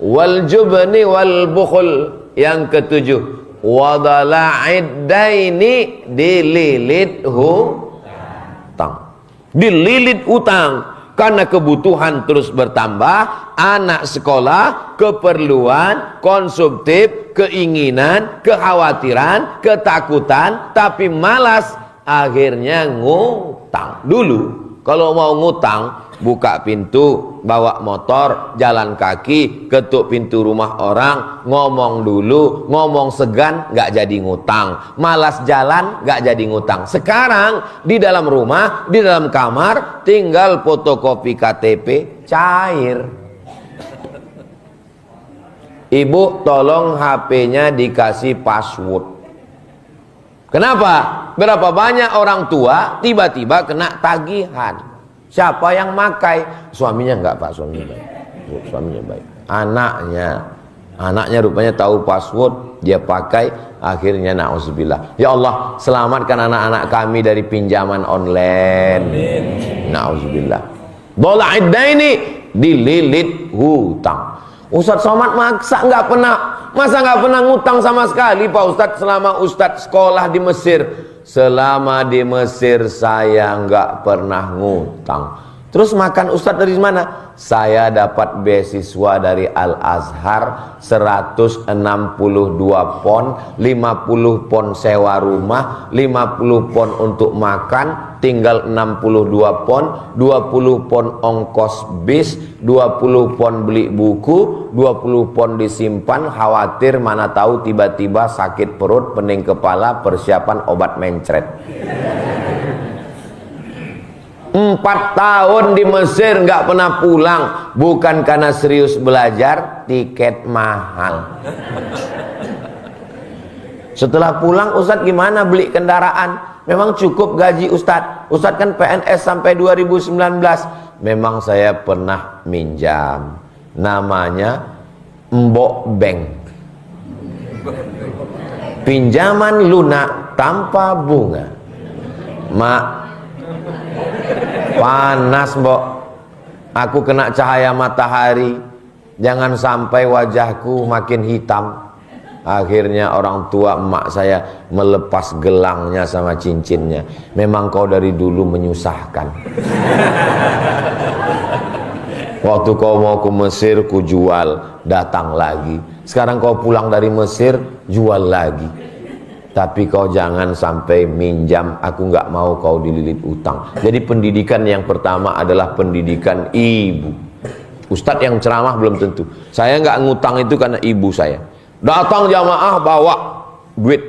wal jubni wal bukhul. Yang ketujuh, wadala'id daini, dililit hutang. Dililit utang. Karena kebutuhan terus bertambah, anak sekolah, keperluan, konsumtif, keinginan, kekhawatiran, ketakutan, tapi malas, akhirnya ngutang. Dulu kalau mau ngutang, buka pintu, bawa motor, jalan kaki, ketuk pintu rumah orang, ngomong dulu, ngomong segan, nggak jadi ngutang, malas jalan, nggak jadi ngutang. Sekarang di dalam rumah, di dalam kamar, tinggal fotokopi KTP, cair. Ibu tolong HP-nya dikasih password. Kenapa? Berapa banyak orang tua tiba-tiba kena tagihan. Siapa yang makai? Suaminya enggak, Pak, suaminya baik. Suaminya baik. Anaknya rupanya tahu password, dia pakai, akhirnya na'udzubillah. Ya Allah, selamatkan anak-anak kami dari pinjaman online. Amin. Na'udzubillah. Dola'id daini, dililit hutang. Ustaz Somad masa nggak pernah ngutang sama sekali, Pak Ustadz, selama Ustadz sekolah di Mesir. Selama di Mesir saya nggak pernah ngutang. Terus makan Ustadz dari mana? Saya dapat beasiswa dari Al-Azhar 162 pon, 50 pon sewa rumah, 50 pon untuk makan, tinggal 62 pon, 20 pon ongkos bis, 20 pon beli buku, 20 pon disimpan, khawatir mana tahu tiba-tiba sakit perut, pening kepala, persiapan obat mencret. 4 tahun di Mesir nggak pernah pulang, bukan karena serius belajar, tiket mahal. Setelah pulang, Ustadz gimana beli kendaraan? Memang cukup gaji Ustadz. Ustadz kan PNS sampai 2019. Memang saya pernah minjam, namanya Mbok Bank, pinjaman lunak tanpa bunga. Mak, panas mbok, aku kena cahaya matahari, jangan sampai wajahku makin hitam. Akhirnya orang tua emak saya melepas gelangnya sama cincinnya. Memang kau dari dulu menyusahkan. Waktu kau mau ke Mesir ku jual, datang lagi. Sekarang kau pulang dari Mesir, jual lagi. Tapi kau jangan sampai minjam, aku nggak mau kau dililit utang. Jadi pendidikan yang pertama adalah pendidikan ibu. Ustadz yang ceramah belum tentu. Saya nggak ngutang itu karena ibu saya. Datang jamaah bawa duit,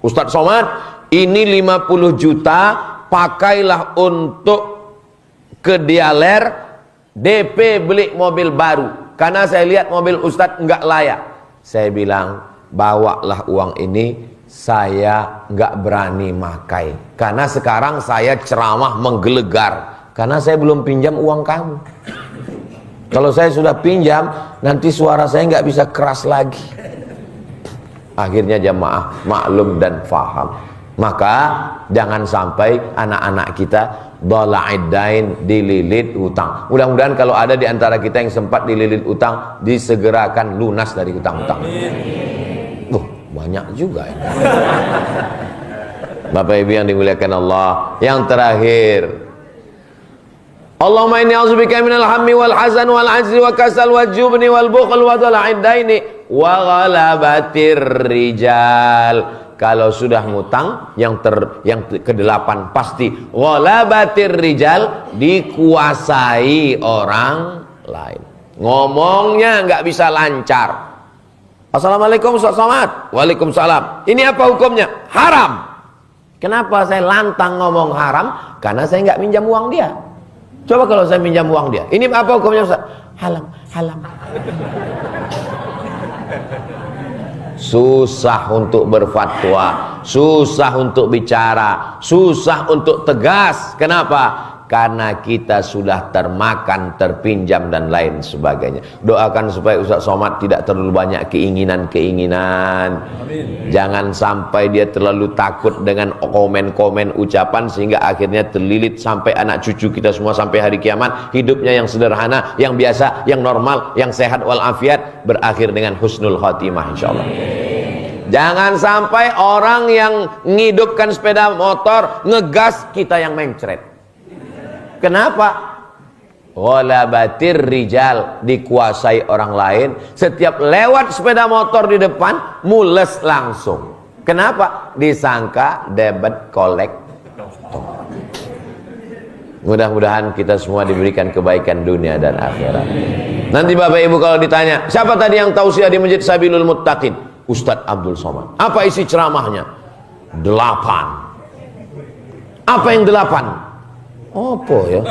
Ustadz Somad ini 50 juta, pakailah untuk ke Dialer, DP beli mobil baru, karena saya lihat mobil Ustadz nggak layak. Saya bilang, bawalah uang ini, saya nggak berani makai, karena sekarang saya ceramah menggelegar, karena saya belum pinjam uang kamu. Kalau saya sudah pinjam, nanti suara saya nggak bisa keras lagi. Akhirnya jamaah maklum dan faham. Maka jangan sampai anak-anak kita dhala'iddain, dililit utang. Mudah-mudahan kalau ada di antara kita yang sempat dililit utang, disegerakan lunas dari utang-utang. Banyak juga ya. Bapak Ibu yang dimuliakan Allah. Yang terakhir, Allahumma inni a'udzubika minal hammi wal hazan wal ajzi wa kasal wal jubni wal bukhl wa dhala'iddaini wa ghalabatir rijal. Kalau sudah ngutang, yang ke-8 pasti ghalabatir rijal, dikuasai orang lain. Ngomongnya nggak bisa lancar. Assalamualaikum Ustaz Somad. Waalaikumsalam. Ini apa hukumnya? Haram. Kenapa saya lantang ngomong haram? Karena saya nggak minjam uang dia. Coba kalau saya minjam uang dia, ini apa hukumnya Ustaz? Haram. Susah untuk berfatwa, susah untuk bicara, susah untuk tegas. Kenapa? Karena kita sudah termakan, terpinjam dan lain sebagainya. Doakan supaya Ustaz Somad tidak terlalu banyak keinginan-keinginan. Jangan sampai dia terlalu takut dengan komen-komen ucapan sehingga akhirnya terlilit sampai anak cucu kita semua sampai hari kiamat. Hidupnya yang sederhana, yang biasa, yang normal, yang sehat walafiat, berakhir dengan husnul khotimah insyaallah. Jangan sampai orang yang ngidupkan sepeda motor ngegas, kita yang mencret. Kenapa? Ghalabatir rijal, dikuasai orang lain. Setiap lewat sepeda motor di depan, mules langsung. Kenapa? Disangka debit kolektor. Mudah-mudahan kita semua diberikan kebaikan dunia dan akhirat. Nanti Bapak Ibu kalau ditanya, siapa tadi yang tausiah di Masjid Sabilul Muttaqin? Ustadz Abdul Somad. Apa isi ceramahnya? 8. Apa yang 8? Apa ya?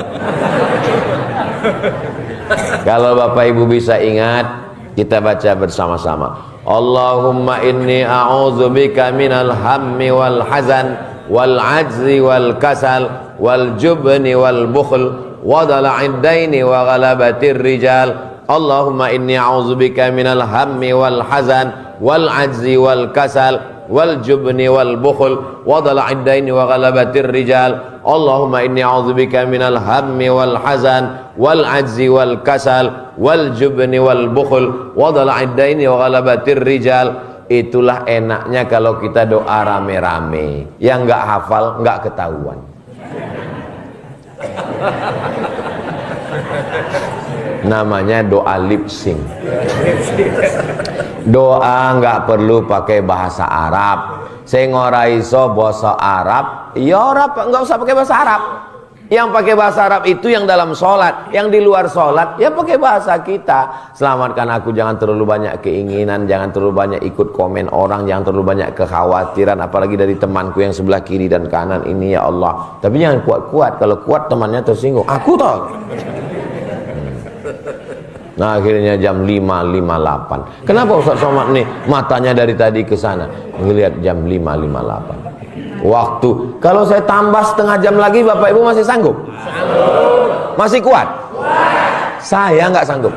Kalau Bapak Ibu bisa ingat, kita baca bersama-sama. Allahumma inni a'udzubika minal hammi wal hazan wal ajzi wal kasal wal jubni wal bukhl wa dhala'id daini wa ghalabatir rijal. Allahumma inni a'udzubika minal hammi wal hazan wal ajzi wal kasal wal jubni wal bukhl wa dhala'id daini wa ghalabatir rijal. Allahumma inni a'udzubika minal hammi wal hazan wal ajzi wal kasal wal jubni wal bukhl wa dhala'id daini wa ghalabatir rijal. Itulah enaknya kalau kita doa rame-rame. Yang enggak hafal enggak ketahuan. Namanya doa lip sync. Doa enggak perlu pakai bahasa Arab. Saya ngoraiso bahasa Arab, ya ora enggak usah pakai bahasa Arab. Yang pakai bahasa Arab itu yang dalam sholat, yang di luar sholat ya pakai bahasa kita. Selamatkan aku, jangan terlalu banyak keinginan, jangan terlalu banyak ikut komen orang, jangan terlalu banyak kekhawatiran, apalagi dari temanku yang sebelah kiri dan kanan ini ya Allah. Tapi jangan kuat-kuat, kalau kuat temannya tersinggung. Aku tahu. Nah akhirnya jam 5.58. Kenapa Ustaz Somad nih matanya dari tadi ke sana ngelihat jam 5.58? Waktu kalau saya tambah setengah jam lagi Bapak Ibu masih sanggup? Masih kuat? Saya nggak sanggup.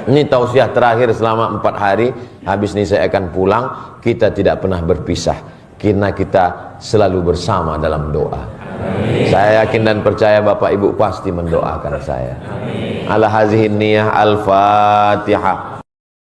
Ini tausiah terakhir selama 4 hari. Habis ini saya akan pulang. Kita tidak pernah berpisah. karena kita selalu bersama dalam doa. Saya yakin dan percaya Bapak Ibu pasti mendoakan saya. Ala hazihin niyah al-Fatihah.